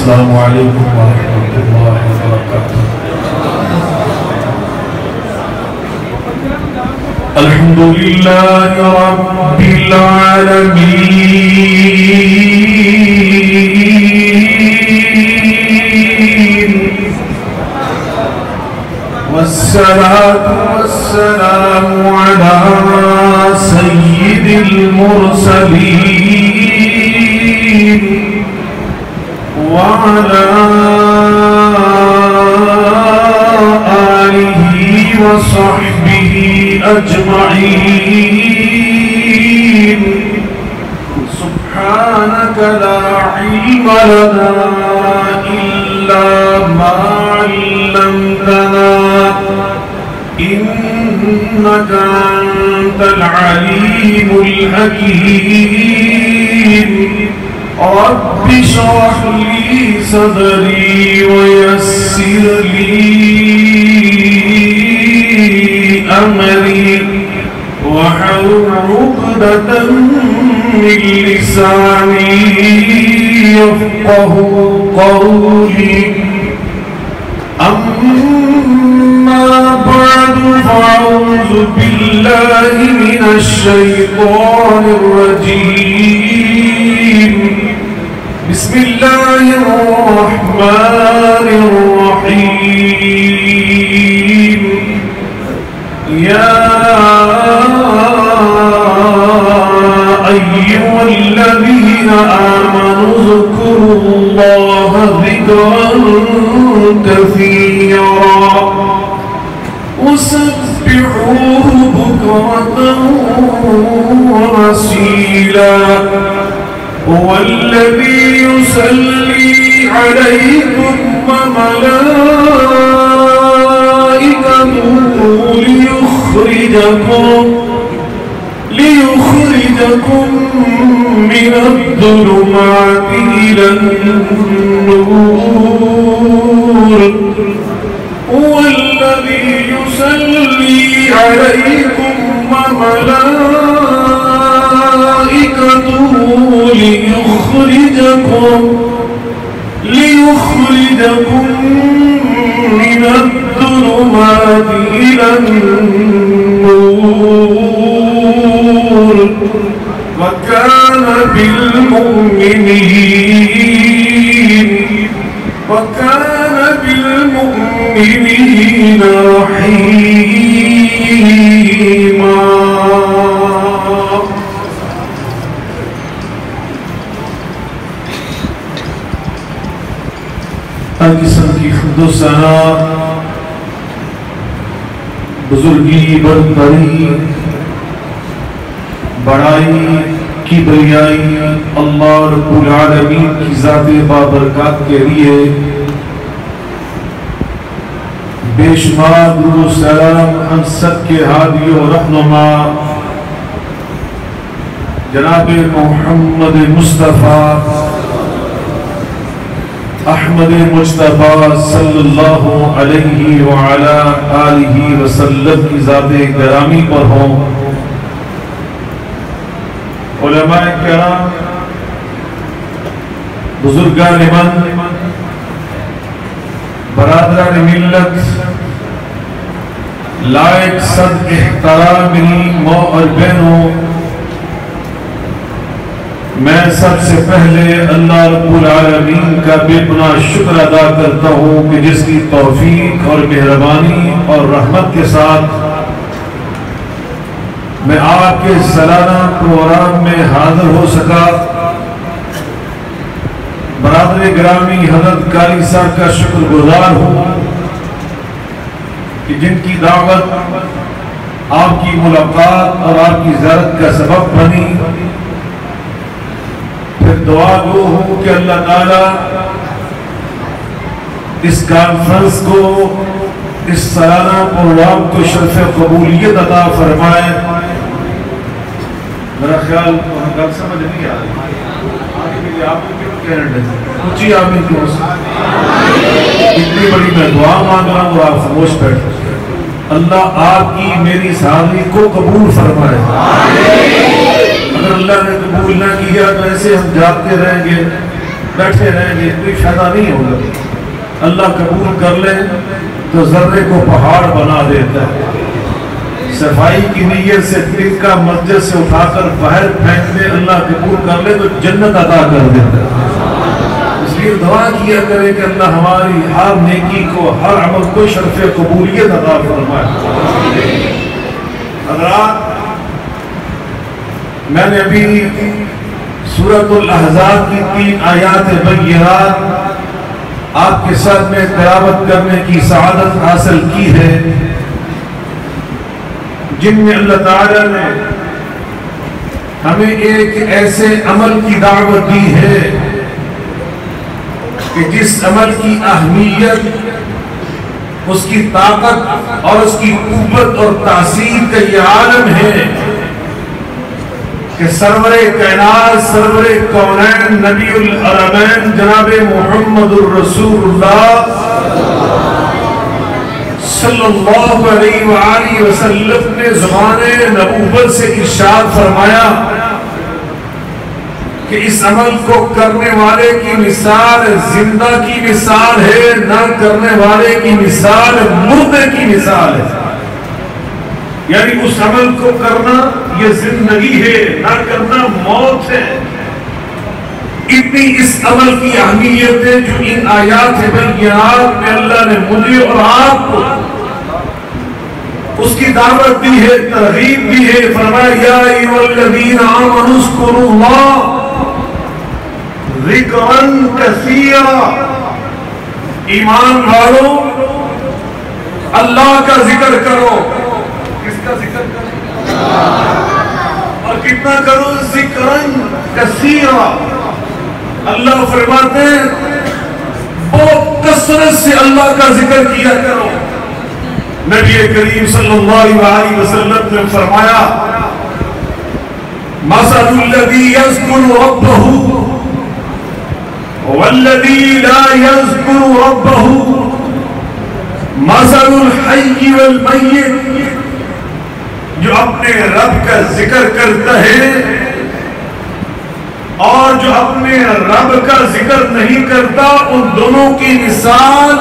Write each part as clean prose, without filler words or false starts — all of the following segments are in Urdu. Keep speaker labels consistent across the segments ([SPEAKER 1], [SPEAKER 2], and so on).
[SPEAKER 1] السلام علیکم ورحمۃ اللہ وبرکاتہ۔ الحمد للہ رب العالمین، والصلاة والسلام على سید المرسلین وعلى آلہ وصحبہ أجمعين۔ سبحانك لا علم لنا إلا ما علمتنا إنك أنت العليم الحكيم۔ رب اشرح لي صدري ويسر لي أمري واحلل عقدة من لساني يفقهوا قولي۔ أما بعد فأعوذ بالله من الشيطان الرجيم، بسم الله الرحمن الرحيم۔ يا أيها الذين آمنوا اذكروا الله ذكرا كثيرا وسبحوه بكرة وأصيلا۔ هو الذي يصلي عليكم وملائكته ليخرجكم من الظلمات إلى النور۔ هو الذي يصلي عليكم وملائكته ليخرجكم من الظلمات إلى النور، وكان بالمؤمنين رحيما۔ ہر قسم کی حمد و ثنا، بزرگی، برتری، بڑائی، کبریائی اللہ رب العالمین کی ذات بابرکات کے لیے بے شمار درود و سلام ہم سب کے ہادی و رہنما جناب محمد مصطفیٰ احمد مجتبیٰ صلی اللہ علیہ وعلا آلہ وسلم کی ذات گرامی پر ہوں۔ علماء کرام، بزرگان من، برادران ملت، لائق صد احترامی ماں اور بہنوں، میں سب سے پہلے اللہ رب العالمین کا بے پناہ شکر ادا کرتا ہوں کہ جس کی توفیق اور مہربانی اور رحمت کے ساتھ میں آپ کے سالانہ پروگرام میں حاضر ہو سکا۔ برادر گرامی حضرت قاری صاحب کا شکر گزار ہوں کہ جن کی دعوت آپ کی ملاقات اور آپ کی زیارت کا سبب بنی۔ پھر دعا گو ہوں کہ اللہ تعالیٰ اس کانفرنس کو، اس سالانہ پروگرام کو شرف قبولیت عطا فرمائے۔ میرا خیال گل سمجھ نہیں آ رہی، آپ اونچی آمین کیوں؟ اتنی بڑی میں دعا مانگ رہا ہوں اور آپ خاموش بیٹھے۔ اللہ آپ کی میری حاضری کو قبول فرمائے۔ اگر اللہ نے قبول نہ کیا تو ایسے ہم جاتے رہیں گے بیٹھے رہیں گے کوئی فائدہ نہیں ہوگا. اللہ قبول کر لے تو ذرے کو پہاڑ بنا دیتا ہے. صفائی کی نیت سے دل کا مسجد سے اٹھا کر باہر پھینک دے, اللہ قبول کر لے تو جنت عطا کر دیتا ہے. اس لیے دعا کیا کرے کہ اللہ ہماری ہر نیکی کو, ہر عمل کو شرف قبولیت عطا فرمائے. حضرات, میں نے ابھی سورۃ الاحزاب کی 3 آیات بینات آپ کے ساتھ میں تلاوت کرنے کی سعادت حاصل کی ہے, جن میں اللہ تعالیٰ نے ہمیں ایک ایسے عمل کی دعوت دی ہے کہ جس عمل کی اہمیت, اس کی طاقت اور اس کی قوت اور تاثیر کا یہ عالم ہے کہ سرور کائنات, سرور کونین, نبی العالمین جناب محمد الرسول اللہ صلی اللہ علیہ وآلہ وسلم نے زبان نبوت سے ارشاد فرمایا کہ اس عمل کو کرنے والے کی مثال زندہ کی مثال ہے, نہ کرنے والے کی مثال مردے کی مثال ہے. یعنی اس عمل کو کرنا یہ زندگی ہے, نہ کرنا موت ہے. اتنی اس عمل کی اہمیت ہے جو ان آیات بینات میں اللہ نے مجھے اور آپ کو اس کی دعوت دی ہے, ترغیب دی ہے. فرمایا یا ایھا الذین آمنوا اذکروا اللہ ذکرا کثیرا, ایمان والو اللہ کا ذکر کرو. کس کا ذکر کرو اور کتنا کرو؟ ذکرا کثیرا. اللہ فرماتے ہیں بہت کثرت سے اللہ کا ذکر کیا کرو. نبی کریم صلی اللہ علیہ وسلم نے فرمایا مثل الذی یذکر ربہ والذی لا یذکر ربہ مثل الحی والمیت. جو اپنے رب کا ذکر کرتا ہے اور جو اپنے رب کا ذکر نہیں کرتا, ان دونوں کی مثال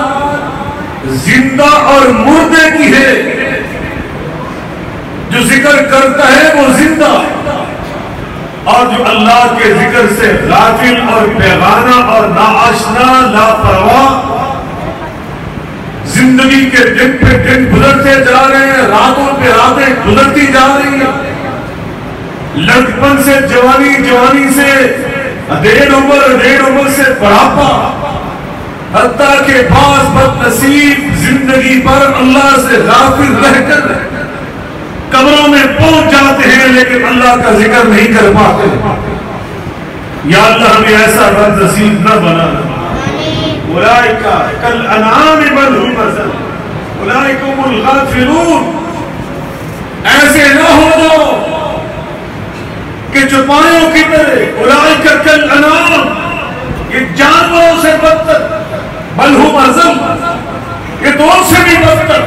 [SPEAKER 1] زندہ اور مردے کی ہے. جو ذکر کرتا ہے وہ زندہ ہے, اور جو اللہ کے ذکر سے غافل اور بیگانہ اور ناآشنا, لاپرواہ, زندگی کے دن پہ دن گزرتے جا رہے ہیں, راتوں پہ راتیں گزرتی جا رہی ہیں, لڑکپن سے جوانی, جوانی سے ڈیڑھ عمر سے بڑھاپا, حتیٰ کہ بعض بد نصیب زندگی پر اللہ سے غافل رہ کر قبروں میں پہنچ جاتے ہیں لیکن اللہ کا ذکر نہیں کر پاتے. یا اللہ ہمیں ایسا بد نصیب نہ بنا. اولئک کالانعام بل هم اضل اولئک هم الغافلون. ایسے نہ ہو جاؤ کہ چوپایوں کی طرح. اولئک کالانعام, یہ جانوروں سے بدتر, بل هم اضل, یہ تو ان سے بھی بدتر.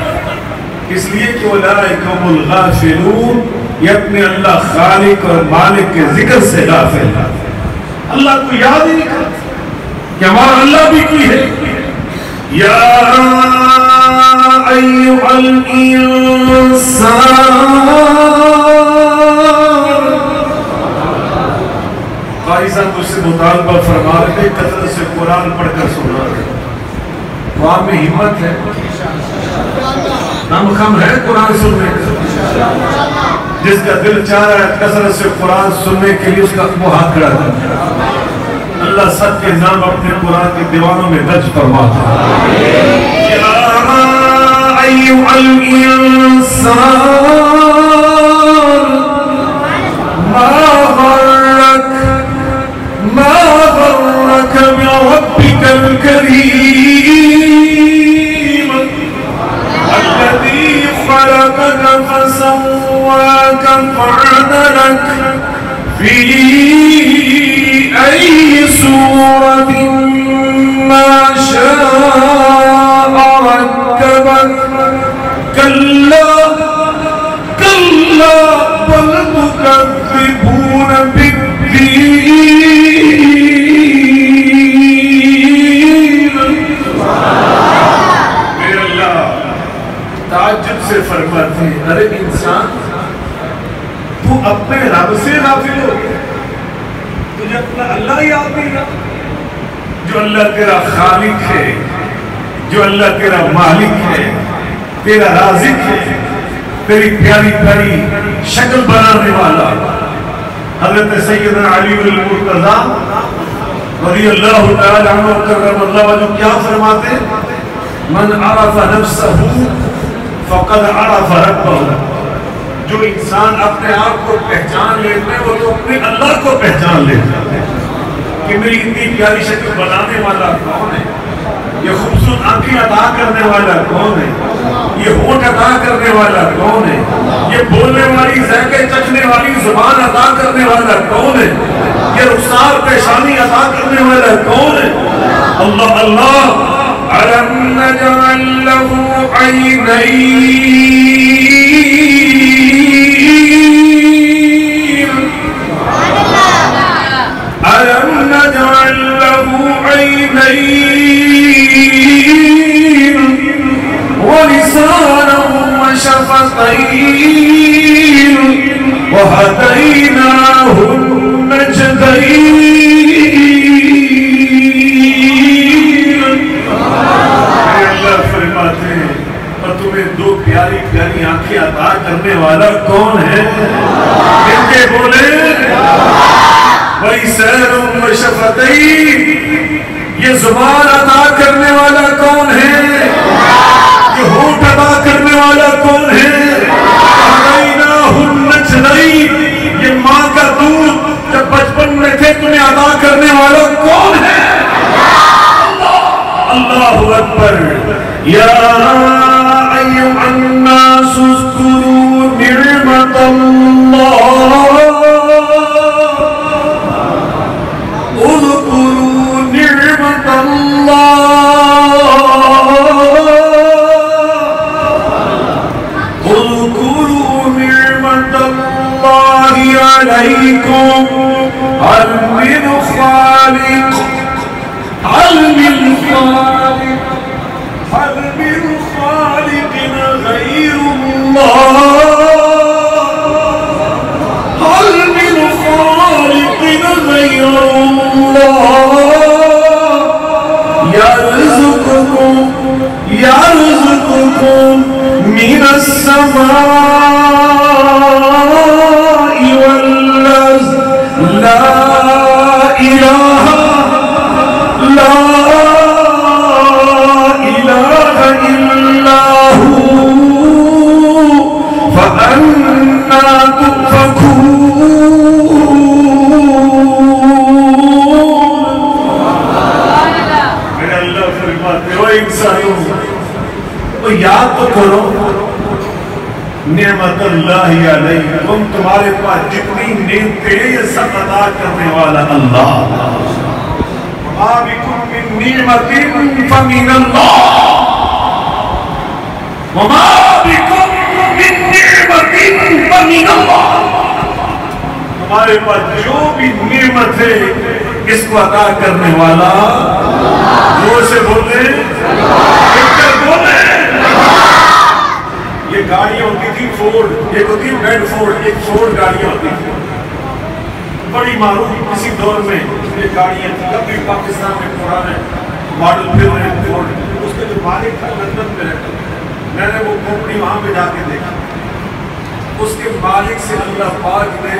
[SPEAKER 1] اس لیے کہ اولئک هم الغافلون, یہ اپنے اللہ خالق اور مالک کے ذکر سے غافل ہے. اللہ کو یاد ہی نہیں کرتا کہ ہمارا اللہ بھی کوئی ہے. یا ایھا الانسان, قاری صاحب مجھ سے مطالبہ فرما رہے تھے کثرت سے قرآن پڑھ کر سنا رہے. تو آپ میں ہمت ہے, دم خم ہے قرآن سننے کا. جس کا دل چاہ رہا ہے کثرت سے قرآن سننے کے لیے اس کا وہ ہاتھ کھڑا کرتا. اللہ سب کے نام اپنے قرآن کے دیوانوں میں درج فرماتا ہے. یا ایھا الانسان ما غرک بربک الکریم الذی خلقک فسواک فعدلک فی أي سورة ما شاء ركبك كلا كلا بل تكذبون بالدين سے فرماتے ہیں ارے انسان تو اپنے رب سے غافل ہو گیا، تجھے اپنا اللہ یاد نہیں رہا، جو اللہ تیرا خالق ہے، جو اللہ تیرا مالک ہے، تیرا رازق ہے، تیری پیاری پیاری شکل بنانے والا حضرت سیدنا علی المرتضی رضی اللہ تعالی عنہ کرم اللہ وجہ کیا فرماتے من عرف نفسہ فقد عرف ربہ، جو انسان اپنے آپ کو پہچان لیتے ہیں وہ تو اپنے اللہ کو پہچان لیتے ہیں کہ میری اتنی پیاری شکل بنانے والا کون ہے، یہ خوبصورت آنکھیں عطا کرنے والا کون ہے، یہ ہونٹ عطا کرنے والا کون ہے، یہ بولنے والی ذائقے چکھنے والی زبان عطا کرنے والا کون ہے، یہ رخسار پیشانی عطا کرنے والا کون ہے؟ اللہ اللہ أَلَمْ نَجْعَلْ لَهُ عَيْنَيْنِ أَلَمْ نَجْعَلْ لَهُ عَيْنَيْنِ وَلِسَانًا وَشَفَتَيْنِ وَهَدَيْنَاهُ النَّجْدَيْنِ۔ اللہ فرماتے ہیں اور تمہیں دو پیاری پیاری آنکھیں عطا کرنے والا کون ہے؟ ان کے بولے وَلِسَانًا وَشَفَتَيْنِ، یہ زبان عطا کرنے والا کون ہے؟ یہ ہونٹ عطا کرنے والا کون ہے؟ وَهَدَيْنَاهُ النَّجْدَيْنِ، یہ ماں کا دودھ جب بچپن میں تھے تمہیں عطا کرنے والا کون ہے؟ اللہ اکبر۔ یا ایھا الناس اذکروا نعمت اللہ، اذکروا نعمت اللہ، اذکروا نعمت اللہ علیکم، هل من خالق، هل من خالق، هل من خالق غیر اللہ، هل من خالق غیر اللہ، یرزقکم من السماء والارض، لا الہ الا هو فأنا تؤفكون۔ میرے اللہ فرماتے ہو انسانوں تو یاد تو کرو نعمت اللہ علیکم، تمہارے پاس جتنی نعمتیں یہ سب عطا کرنے والا اللہ، وما بکم من نعمت فمن اللہ، وما بکم من نعمت فمن اللہ، تمہارے پاس جو بھی نعمت ہے اس کو عطا کرنے والا، زور سے بولے، بولے۔ یہ گاڑیاں ہوتی تھی فورڈ، ایک ہوتی ریڈ فورڈ، ایک فورڈ گاڑیاں ہوتی تھی بڑی معروف کسی دور میں یہ گاڑیاں تھی، اب بھی پاکستان میں پرانے ماڈل پھر رہے فورڈ، اس کے جو مالک تھا لندن میں رہتا تھا، میں نے وہ کمپنی وہاں پہ جا کے دیکھا، اس کے مالک سے اللہ پاک نے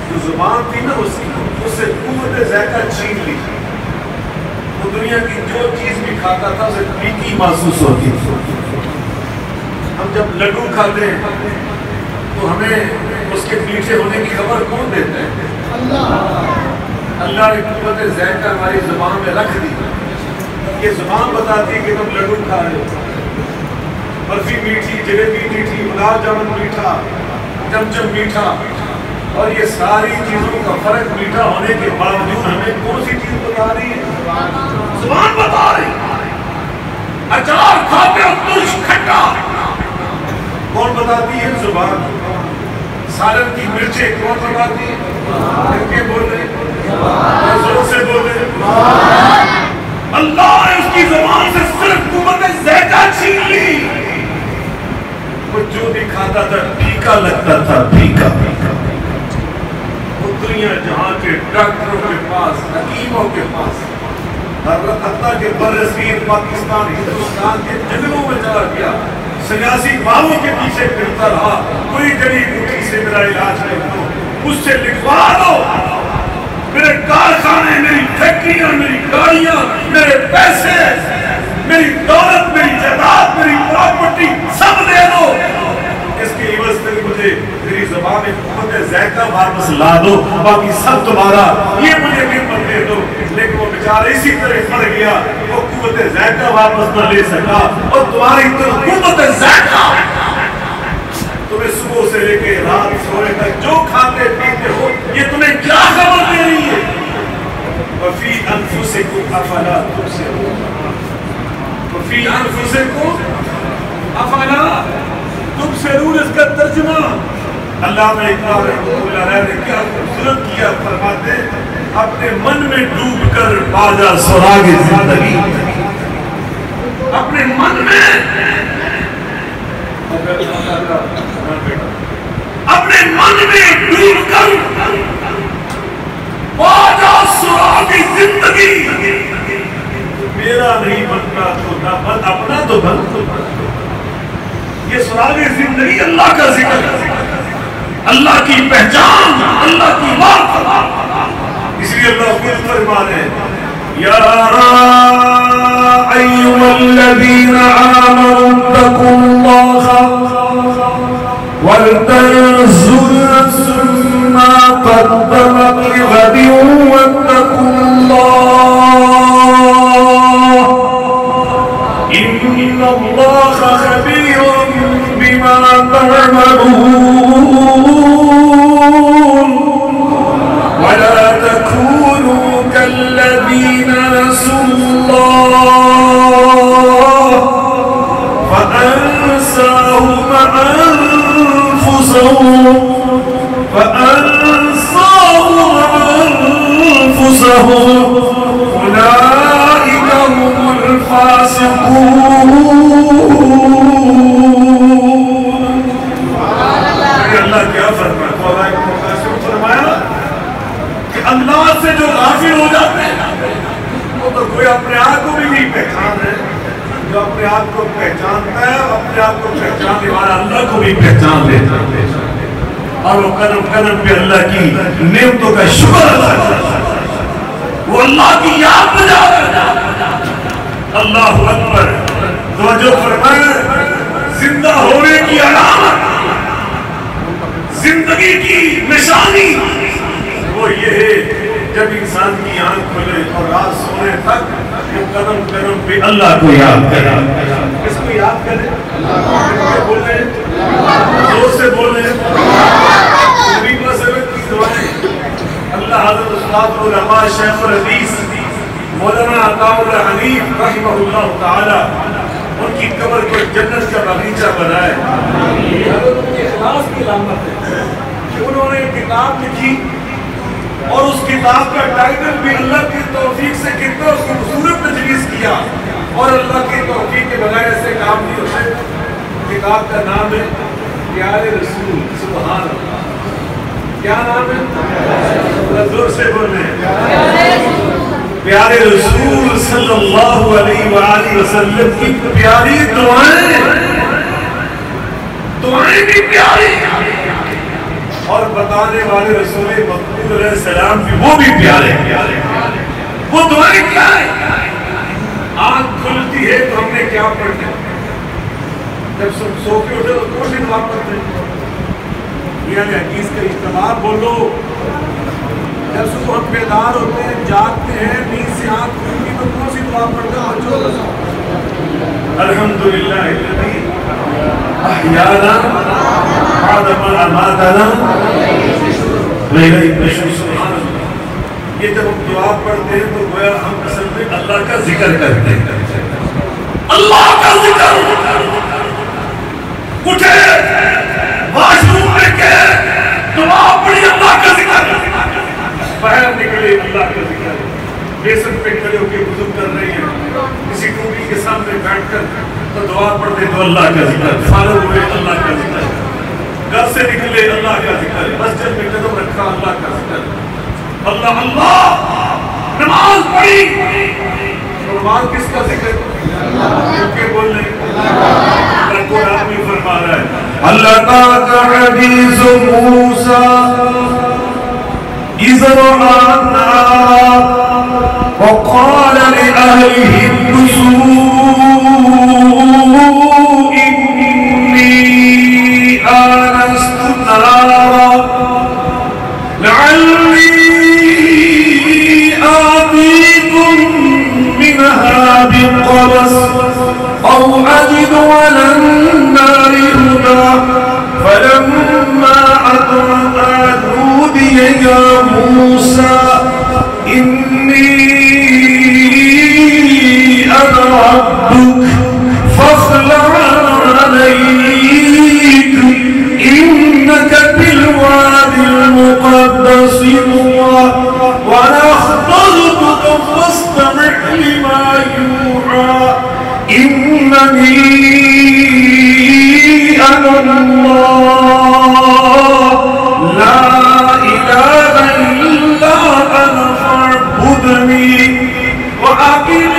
[SPEAKER 1] جو زبان تھی نا اس کی، اس سے قوت ذائقہ چھین لی، وہ دنیا کی جو چیز بھی کھاتا تھا اسے پھیکی محسوس ہوتی تھی۔ ہم جب لڈو کھاتے ہیں تو ہمیں اس کے میٹھے ہونے کی خبر کون دیتا ہے؟ اللہ نے قوت ذائقہ ہماری زبان میں رکھ دی، یہ زبان بتاتی ہے کہ تم لڈو کھا رہے ہو، برفی میٹھی، جلیبی میٹھی، گلاب جامن میٹھا، چمچم میٹھا، اور یہ ساری چیزوں کا فرق میٹھا ہونے کے باوجود ہمیں کون سی چیز بتا رہی ہے؟ زبان بتا رہی ہے۔ اچار کھاتے ہو ترش کھٹا، کون بتاتی ہے؟ زبان۔ سالن کی مرچیں کون بتاتی ہے؟ ان کے بولے، زور سے بولے۔ اللہ نے اس کی زبان سے صرف قوت ذائقہ چھین لی۔ وہ جو دکھاتا تھا پھیکا لگتا تھا، پھیکا۔ وہ دنیا جہاں کے ڈاکٹروں کے پاس، حکیموں کے پاس، حتیٰ کہ برصغیر پاکستان ہندوستان کے جنگلوں میں چلا گیا، سیاسی باغوں کے پیچھے پھرتا رہا، کوئی جڑی بوٹی سے میرا علاج کر دو، مجھ سے لکھوا دو، میرے کارخانے، میری فیکٹریاں، میری گاڑیاں، میرے پیسے، میری دولت، میری جائیداد، میری پراپرٹی سب دے دو، اس کے عوض میں مجھے میری زبان میں قوت ذائقہ واپس لا دو، باقی سب تمہارا، یہ مجھے قیمت دے دو۔ لیکن وہ بیچارہ اسی طرح پڑ گیا، وہ قوت ذائقہ واپس نہ لے سکا، اور تمہاری قوت ذائقہ تمہیں صبح سے لے کے رات سونے تک جو کھاتے پیتے ہو، یہ تمہیں کیا خبر دے رہی ہے؟ وَفِي أَنفُسِكُمْ أَفَلَا تُبْصِرُونَ، وَفِي أَنفُسِكُمْ أَفَلَا تُبْصِرُونَ، اس کا ترجمہ علامہ اقبال رحمۃ اللہ علیہ نے کیا خوبصورت کیا، فرماتے اپنے من میں ڈوب کر باجا سراغ زندگی، اپنے من میں، اپنے من میں ڈوب کر باجا سراغ زندگی، میرا نہیں بنتا تو نہ بن، اپنا تو بن، یہ سراغ زندگی اللہ کا ذکر ہے، اللہ کی پہچان، اللہ کی معرفت، اس لیے اللہ خود فرما رہے ہیں یا ایھا الذین آمنوا اتقوا اللہ ولتنظر نفس ما قدمت لغد واتقوا اللہ ان اللہ خبیر بما تعملون ولا تكونوا كالذين نسوا الله فأنساهم أنفسهم أولئك هم الفاسقون۔ اللہ کیا فرمایا کہ اللہ سے جو غافل ہو جاتے ہیں وہ تو کوئی اپنے آپ کو بھی نہیں پہچان رہے، جو اپنے آپ کو پہچانتا ہے اپنے آپ کو پہچاننے والا اللہ کو بھی پہچان لیتا ہے، اور وہ قدم قدم پہ اللہ کی نعمتوں کا شکر ادا کرتا ہے، وہ اللہ کی یاد بجا رہا ہے۔ اللہ اکبر، توجہ فرمائیں، زندہ ہونے کی علامت، زندگی کی نشانی وہ یہ ہے جب انسان کی آنکھ کھلے اور رات سونے تک وہ قدم قدم پہ اللہ کو یاد کرے۔ کس کو یاد کرے؟ بول رہے ہیں، زور سے بول رہے ہیں، نبی مسلط کی دعائیں، اللہ حضرت استاد علماء شیخ الحدیث مولانا عطاء اللہ حنیف رحمہ اللہ تعالی ان کی قبر کو جنت کا باغیچہ بنائے۔ حضرت ان کے اخلاص کی علامت ہے کہ انہوں نے کتاب لکھی اور اس کتاب کا ٹائٹل بھی اللہ کی توفیق سے کتنا خوبصورت تجویز کیا، اور اللہ کی توفیق کے بغیر ایسے کام نہیں ہوتے۔ کتاب کا نام ہے پیارے رسول، سبحان اللہ، کیا نام ہے؟ زور سے بول رہے ہیں، پیارے رسول صلی اللہ علیہ وآلہ وسلم کی پیاری دعائیں، دعائیں بھی پیاری، اور بتانے والے رسول مقبول علیہ السلام بھی وہ بھی پیارے، وہ دعائیں کیا ہیں؟ آنکھ کھلتی ہے تو ہم نے کیا پڑھنا؟ جب سو کے اٹھے تو کون سی دعا پڑھتے ہیں؟ یعنی حدیث کا اجتماع بولو۔ جب صبح ہم بیدار ہوتے ہیں، جاگتے ہیں، نیند سے آنکھ کھلتی تو کون سی دعا پڑھتے ہیں؟ بچوں، الحمدللہ الذی احیانا بعد ما اماتنا وإلیہ النشور۔ یہ جب ہم دعا پڑھتے ہیں تو گویا ہم اصل میں اللہ کا ذکر کرتے ہیں، اللہ کا ذکر۔ اٹھے واش روم میں کے دعا پڑھی، اللہ کا ذکر، باہر نکلے اللہ کا ذکر، بیسن پہ کھڑے ہو کے وضو کر رہی ہیں، کسی ٹوپی کے سامنے بیٹھ کر تو دعا پڑھتے تو اللہ کا ذکر، فارغ ہوئے اللہ کا ذکر، گھر سے نکلے اللہ کا ذکر، مسجد میں قدم رکھا اللہ کا ذکر، اللہ اللہ، نماز پڑھی، نماز کس کا ذکر؟ کیونکہ بول رہے اللہ قرآن میں فرما رہا ہے اللہ تعالیٰ حدیث موسیٰ اذ رأى النار وقال لأهله امكثوا إني آنست نارا لعلي آتيكم منها بقبس أو أجد على النار هدى فلما أدركها نودي يا موسى إني أنا ربك فاخلع عليك إنك بالواد المقدس طوى وأنا اخترتك فاستمع لما يوحى إنني أنا الله لا إله إلا أنا فاعبدني وأقم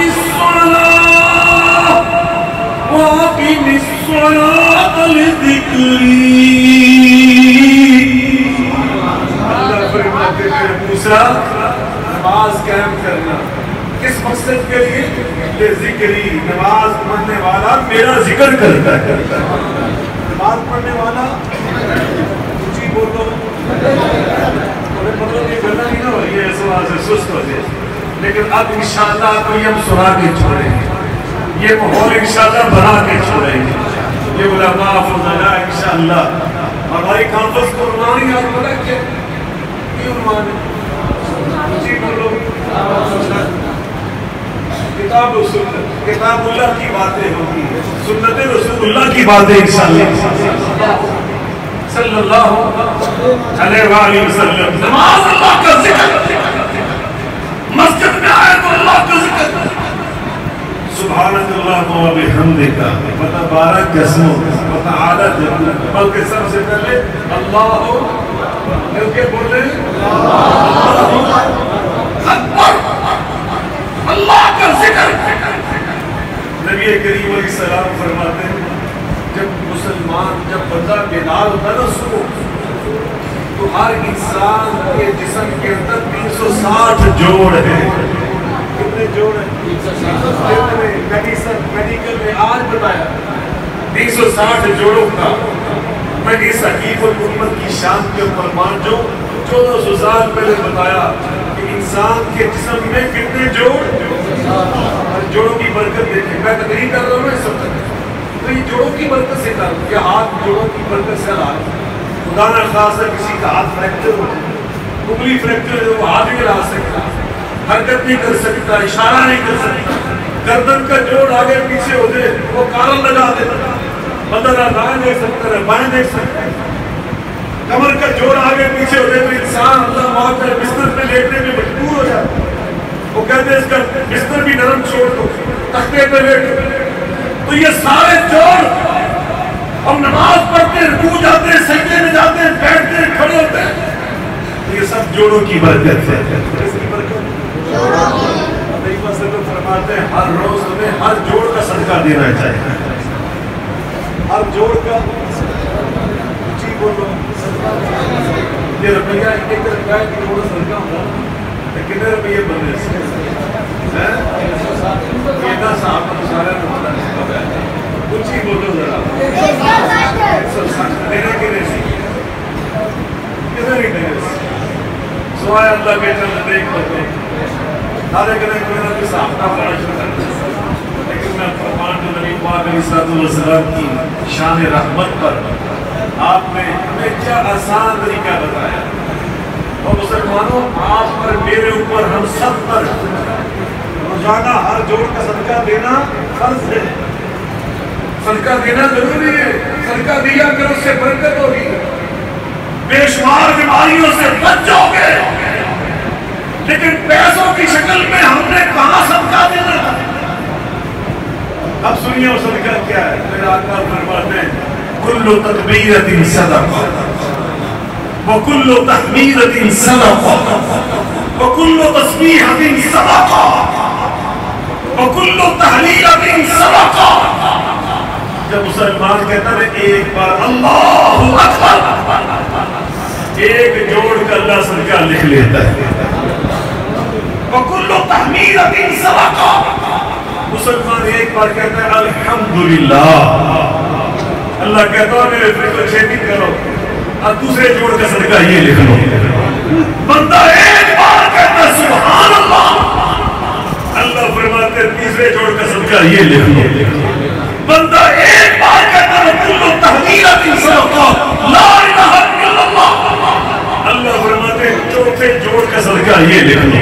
[SPEAKER 1] الصلاة لذكري اللہ فرماتے ہیں موسیٰ نماز قائم کرنا کس مقصد کے لیے؟ لذکری، نماز پڑھنے والا میرا ذکر کرتا ہے، نماز پڑھنے والا اونچی بولو مطلب یہ کرنا نہیں ہو یہ سوال سے سست ہو جائے، لیکن اب انشاءاللہ آپ کو یہ ہم سنا کے چھوڑیں گے، یہ ماحول انشاءاللہ بنا کے چھوڑیں گے، یہ علماء فضلاء انشاءاللہ ہماری کانفرنس کو عنوان ہی آپ بولا کہ یہ عنوان ہے جی بولو کتاب و سنت، کتاب اللہ کی باتیں ہوگی، سنت رسول اللہ کی باتیں انشاءاللہ صلی اللہ علیہ وآلہ وسلم، نماز اللہ کا ذکر، مسجد میں آئے تو اللہ کا ذکر، سبحانک اللہ و بحمدک، پتہ 12 قسموں پتہ عادت ہے، بلکہ سب سے پہلے اللہ کیونکہ بولے اللہ اکبر، اللہ کا ذکر۔ نبی کریم علیہ السلام فرماتے ہیں جب مسلمان جب بندہ بیدار ہوتا ہے نا صبح تو ہر انسان کے جسم کے اندر 360 جوڑ ہیں، کتنے جوڑ ہیں؟ میڈیکل میں آج بتایا 360 جوڑوں کا، میں اس حقیق الامت کی شان کے اوپر مان جو 1400 سال پہلے بتایا کہ انسان کے جسم میں کتنے جوڑوں کی برکت دیکھیں، میں تقریر کر رہا ہوں اس وقت تو یہ جوڑوں کی برکت سے کر کہ ہاتھ جوڑوں کی برکت سے رہا ہے، خدا نہ خاص ہے کسی کا ہاتھ فریکچر ہو انگلی فریکچر ہے وہ ہاتھ نہیں ہلا سکتا، حرکت نہیں کر سکتا، اشارہ نہیں کر سکتا، گردن کا جوڑ آگے پیچھے ہو جائے وہ کارن لگا دیتا، بندہ نہ دائیں دیکھ سکتا ہے بائیں دیکھ سکتا ہے، کمر کا جوڑ آگے پیچھے ہو جائے تو انسان اللہ معاف کرے بستر پہ لیٹنے میں مجبور ہو جاتا ہے، وہ کہتے ہیں اس کا بستر بھی نرم چھوڑ دو تختے پہ لیٹو، تو یہ سارے جوڑ ہم نماز پڑھتے ہیں، رکوع جاتے ہیں، سجدے میں جاتے ہیں، بیٹھتے ہیں، کھڑے ہوتے ہیں، تو یہ سب جوڑوں کی برکت ہے، اس کی برکت نبی وسلم فرماتے ہیں ہر روز تمہیں ہر جوڑ کا صدقہ دینا چاہیے، ہر جوڑ کا جی بولو یہ روپیہ ایک روپیہ کی جوڑ صدقہ ہوگا کتنے روپیے بنے سے کتنا صاحب سارے کچھ ہی بولو ذرا دینے کے لیے کتنے دینے سوائے اللہ کے چند دیکھ بتے سارے کہنے کوئی نہ کوئی صاحب کا بڑا شکر لیکن میں فرمان جو نبی پاک علیہ السلام کی شان رحمت پر آپ نے ہمیں کیا آسان طریقہ بتایا اور مسلمانوں آپ پر میرے اوپر ہم سب پر روزانہ ہر جوڑ کا صدقہ دینا فرض ہے، صدقہ دینا ضروری ہے، صدقہ دیا کر اس سے برکت ہوگی، بے شمار بیماریوں سے بچ جاؤ گے، لیکن پیسوں کی شکل میں ہم نے کہاں صدقہ دینا، اب سنیے وہ صدقہ کیا ہے. میرے آقا فرماتے ہیں کل تکبیرۃ صدقہ وکل تحمیدۃ صدقہ وکل تسبیحۃ صدقہ وکل تہلیلۃ صدقہ. جب مسلمان کہتا ہے ایک بار اللہ اکبر ایک جوڑ کر اللہ صدقہ لکھ لیتا ہے. وکل تحمیدۃ صدقہ مسلمان ایک بار کہتا ہے الحمدللہ اللہ کہتا ہے میرے فکر چھیتی کرو اور دوسرے جوڑ کا صدقہ یہ لکھ لو. بندہ ایک بار کہتا ہے سبحان اللہ اللہ فرماتے ہیں تیسرے جوڑ کا صدقہ یہ لکھ لو. بندہ ایک بار کہتا ہے کل تحلیلۃ صدقہ لا الہ الا اللہ اللہ فرماتے ہیں چوتھے جوڑ کا صدقہ یہ لکھ لو.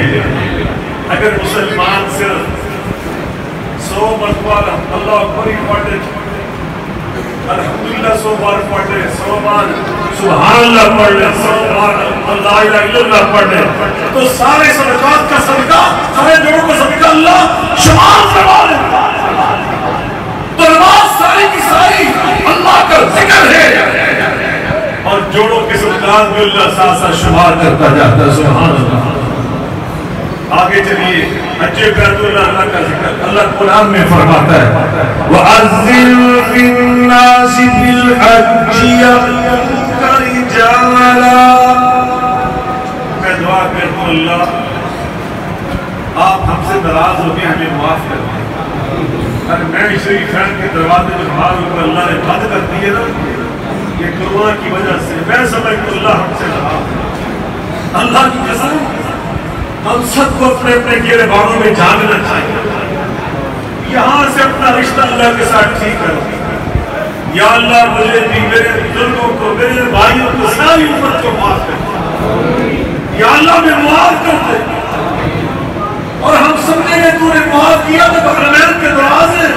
[SPEAKER 1] اگر مسلمان صرف 100 مرتبہ اللہ اکبر پڑھے الحمدللہ 100 بار پڑھے 100 بار سبحان اللہ پڑھ لے 100 بار لا الہ الا اللہ پڑھ لے تو سارے صدقات کا صدقہ سارے جوڑوں کا صدقہ اللہ شمار فرما لیتا. تو نماز ساری کی ساری اللہ کا ذکر ہے اور جوڑوں کے صدقات بھی اللہ ساتھ ساتھ شمار کرتا جاتا ہے. سبحان اللہ. آگے چلیے حج بیت اللہ کا ذکر اللہ قرآن میں فرماتا ہے وَأَذِّن فِي النَّاسِ بِالْحَجِّ يَأْتُوكَ رِجَالًا. میں دعا کرتا ہوں اللہ آپ ہم سے ناراض ہو کے ہمیں معاف کر دیں. اگر میں شریف خان کے دروازے میں بھاگ اوپر اللہ نے بند کر دیے نا یہ کرونا کی وجہ سے میں سمجھتا ہوں اللہ ہم سے ناراض. اللہ کی قسم ہم سب کو اپنے اپنے گرے بانوں میں جاننا چاہیے. یہاں سے اپنا رشتہ اللہ کے ساتھ ٹھیک کرو. یا اللہ مجھے بھی میرے بزرگوں کو میرے بھائیوں کو ساری امت کو معاف کر. یا اللہ میں معاف کر دے. اور ہم سب نے تو نے معاف کیا تو حرمین کے دروازے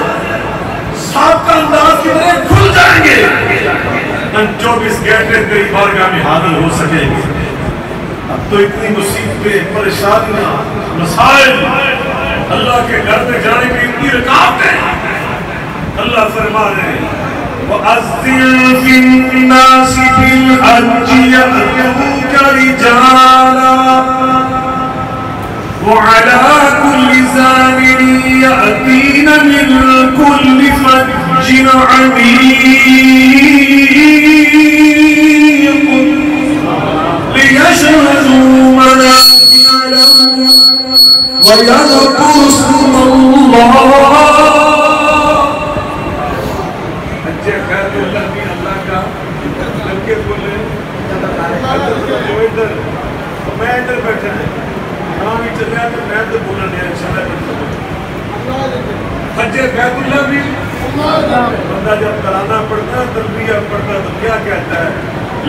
[SPEAKER 1] صاحب کا انداز کی طرح کھل جائیں گے. 24 گھنٹے تیری بارگاہ میں حاضر ہو سکیں گے. اب تو اتنی مصیبتیں پریشانیاں مسائل اللہ کے گھر میں جانے کی اتنی رکاوٹیں اللہ فرما رہے ہیں وَأَذِّن فِي النَّاسِ بِالْحَجِّ يَأْتُوكَ رِجَالًا وَعَلَى كُلِّ ضَامِرٍ يَأْتِينَ مِن كُلِّ فَجٍّ عَمِيقٍ لِيَشْهَدُوا مَنَافِعَ لَهُمْ وَيَذْكُرُوا اسْمَ اللَّهِ. اچھے خیر اللہ بھی اللہ کا جب کے بولے جو ادھر میں ادھر بیٹھے ہیں یہاں بھی چل رہا تو میں تو بولنا نہیں انشاءاللہ. اچھے بیت اللہ بھی بندہ جب کرانا پڑتا ہے تلبیہ پڑھتا تو کیا کہتا ہے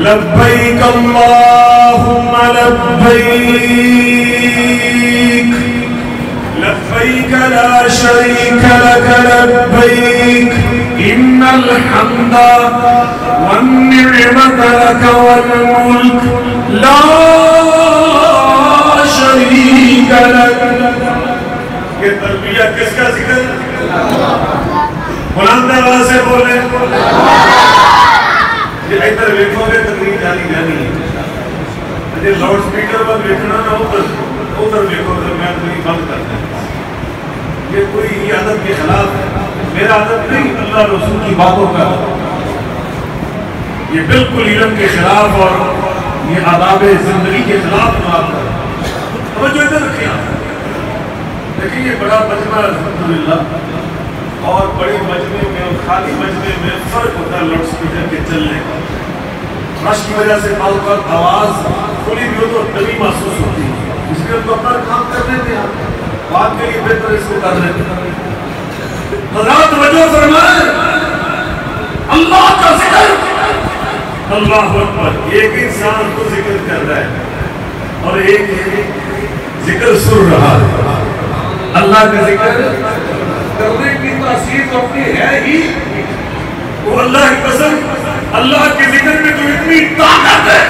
[SPEAKER 1] لبیک اللہم لبیک لبیک لا شریک لک لبیک ان الحمد والنعمت لک والملک لا شریک لک. یہ تلبیہ کس کا ذکر بلند آواز سے بولے. ادھر ویکھو گے تقریر جاری جانی ہے لاؤڈ سپیکر پر ویکھنا نہ ادھر ویکھو گے میں تقریر بند کرتا ہوں. یہ کوئی عادت کے خلاف ہے میرا عادت نہیں اللہ رسول کی باتوں کا یہ بالکل علم کے خلاف اور یہ آداب زندگی کے خلاف بات ہے. توجہ ادھر رکھیں. لیکن یہ بڑا مجمع الحمدللہ اور بڑے مجمع میں اور خالی مجمع میں فرق ہوتا ہے لاؤڈ سپیکر کے چلنے کا. رش کی وجہ سے اوقات آواز کھلی بھی ہو تو دبی محسوس ہوتی ہے. اس لیے تو اپنا کام کر لیتے ہیں بات کے لیے بہتر اس کو کر لیتے ہیں. حضرات توجہ فرمائیں اللہ کا ذکر اللہ اکبر. ایک انسان کو ذکر کر رہا ہے اور ایک ذکر سن رہا ہے. اللہ کا ذکر کرنے کی تاثیر تو اپنی ہے ہی. وہ اللہ کی قسم اللہ کے ذکر میں تو اتنی طاقت ہے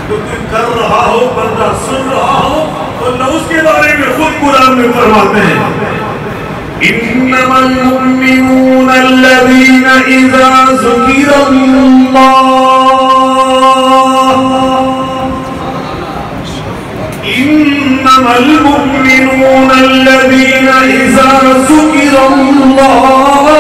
[SPEAKER 1] تو تم کر رہا ہو بندہ سن رہا ہو تو اللہ اس کے بارے میں خود قرآن میں فرماتے ہیں انما المؤمنون الذين اذا ذكر الله انما المؤمنون الذين اذا ذكر الله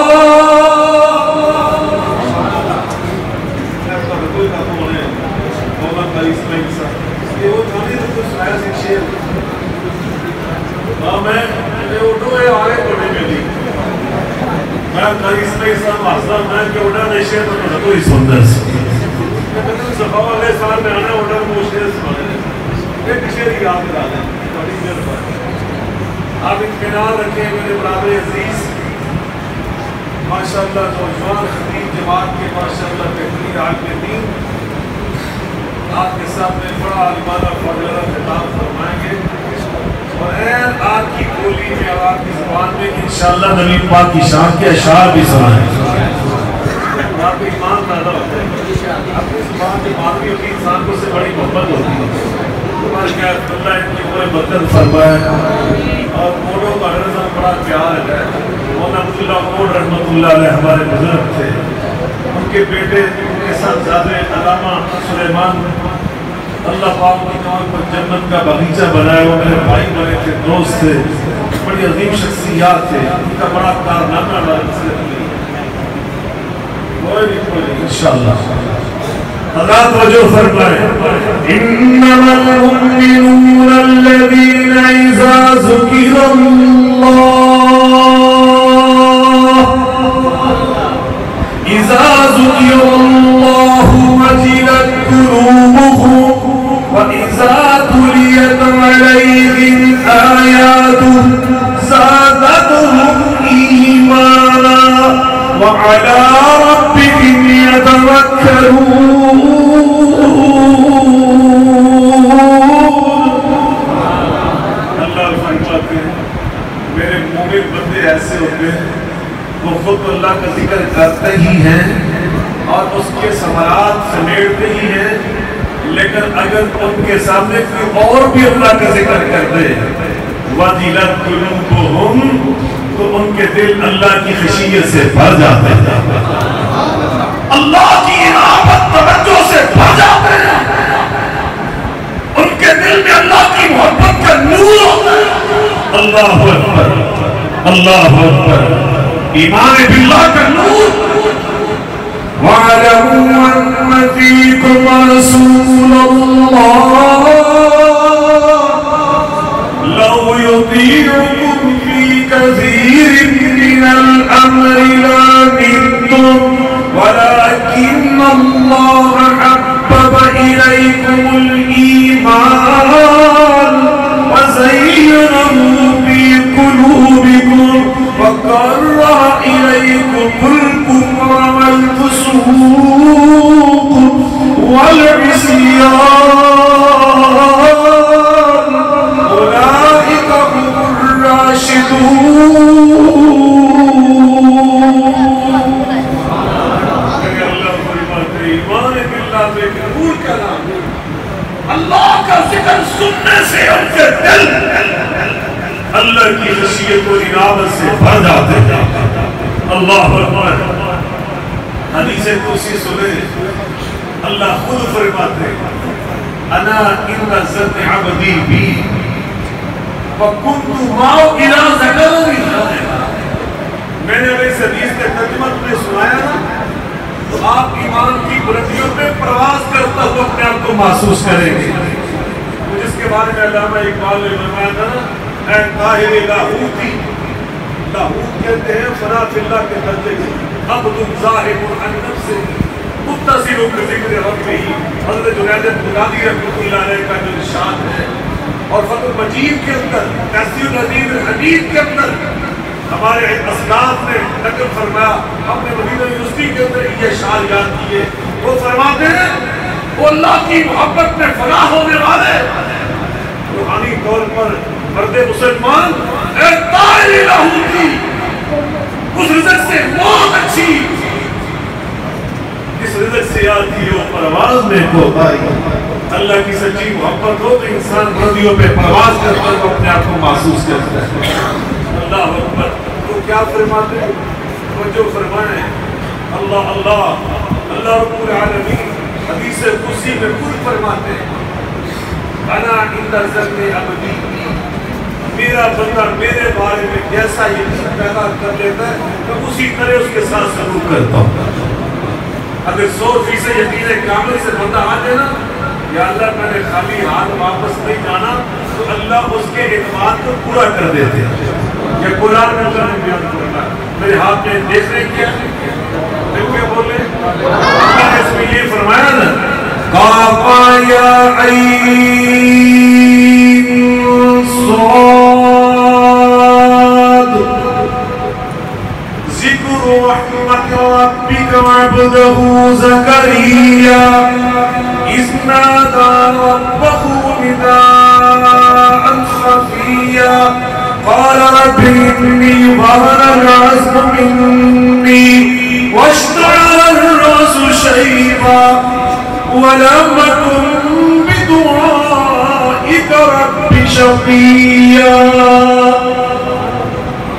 [SPEAKER 1] آپ اطمینان رکھیں میرے برادر عزیز، ماشاءاللہ نوجوان خطیب جماعت کے ماشاءاللہ بہترین عالم دین آپ کے سامنے بڑا عالمانہ فاضلہ خطاب فرمائیں گے، اور این آپ کی بولی میں اور آپ کی زبان میں انشاءاللہ نبی پاک کی شان کے اشعار بھی سنائیں گے۔ آپ کو ایمان پیدا ہوتا ہے، اپنی زبان کے مانوی ہوتی انسان کو سے بڑی محبت ہوتی ہے۔ ہمارے کیا اللہ ان کی پورے برکت فرمائے، اور موڑوں کا رضا بڑا پیار ہے۔ مولانا عبداللہ موڑ رحمۃ اللہ علیہ ہمارے بزرگ تھے، ان کے بیٹے ان کے ساتھ زیادہ علامہ سلیمان اللہ پاک کی طور پر جنت کا باغیچہ بنایا، وہ میرے بھائی بنے تھے، دوست تھے، بڑی عظیم شخصیات تھے، ان کا بڑا کارنامہ انشاءاللہ حضرات وجہ فرمائے انما المؤمنون الذين اذا ذكر الله وجلت قلوبهم واذا تليت عليهم آياته زادتهم ايمانا وعلى ربهم يتوكلون۔ اللہ فرماتے ہیں میرے مومن بندے ایسے ہوتے ہیں وہ خود اللہ کا ذکر کرتے ہی ہیں اور اس کے ثمرات سمیٹتے ہی ہیں، لیکن اگر ان کے سامنے کوئی اور بھی اللہ کا ذکر کر دے وَجِلَتْ قُلُوبُهُمْ تو ان کے دل اللہ کی خشیت سے بھر جاتے ہیں، اللہ کی عنابت توجہ سے بھر جاتے ہیں، ان کے دل میں اللہ کی محبت کا نور ہوتا ہے۔ اللہ اکبر، اللہ اکبر، ایمان باللہ کا نور۔ وَاعْلَمُوا أَنَّ فِيكُمْ رَسُولَ اللَّهِ لَوْ يُطِيعُكُمْ فِي كَثِيرٍ مِّنَ الْأَمْرِ لَعَنِتُّمْ وَلَكِنَّ اللَّهَ حَبَّبَ إِلَيْكُمُ الْإِيمَانَ وَزَيَّنَهُ فِي قُلُوبِكُمْ وَكَرَّهَ إِلَيْكُمُ الْكُفْرَ وَالْفُسُوقَ وَالْعِصْيَانَ أُولَئِكَ هُمُ الراشدون۔ اللہ کا ذکر سننے سے ان کے دل اللہ کی خشیت و عنابت سے بھر جاتے ہیں۔ اللہ اکبر، حدیث قدسی سنیں، اللہ خود فرماتے ہیں انا ان ظن عبدی بی وکنت معه اذا ذکرنی۔ میں نے اس حدیث کے ترجمہ میں سنایا نا، تو آپ ایمان کی بلندیوں پہ پرواز کرتا ہوا اپنے آپ کو محسوس کریں گے، جس کے بارے میں علامہ اقبال نے فرمایا تھا نا، اے طاہر لاہوتی، لاہوت کہتے ہیں فنا فی اللہ کے درجے کو، عبد ظاہر عن نفسہ متصل بذکر ربہ۔ حضرت جنید بغدادی رحمۃ اللہ علیہ کا جو ارشاد ہے، اور فتح المجید کے اندر، تحصیل العزیز الحدید کے اندر ہمارے اسلاف نے نقل فرمایا، ہم نے مدینہ یونیورسٹی کے اندر یہ اشعار یاد کیے، وہ فرماتے ہیں وہ اللہ کی محبت میں فنا ہونے والے روحانی طور پر مرد مسلمان، اے طاہر لاہوتی، اس رزق سے موت اچھی، اس رزق سے آتی ہو پرواز میں کوتاہی۔ اللہ کی سچی محبت ہو تو انسان بلندیوں پہ پرواز کرتا ہے، اپنے آپ کو محسوس کرتا ہے۔ اللہ اکبر، تو کیا فرماتے ہیں؟ وہ جو فرمائیں اللہ اللہ اللہ رب العالمین حدیث قدسی میں خود فرماتے ہیں انا عند ظن عبدی، میرا بندہ میرے بارے میں جیسا یقین پیدا کر لیتا ہے میں اسی طرح اس کے ساتھ سلوک کرتا ہوں۔ اگر 100% یقین کامل سے بندہ آ جائے نا یا اللہ میں نے خالی ہاتھ واپس نہیں جانا، تو اللہ اس کے اعتماد کو پورا کر دیتے ہیں۔ یہ قرآن میں اللہ نے بیان کرنا میرے ہاتھ میں دیکھ رہے کیا کیا بولے اللہ نے اس میں یہ فرمایا نا قاف یا عین صاد ذکر رحمت ربک عبدہ زکریا اذ نادى ربه نداء خفيا قال رب إني ظهر العزم مني واشتعل الرأس شيبا ولم أكن بدعائك رب شقيا۔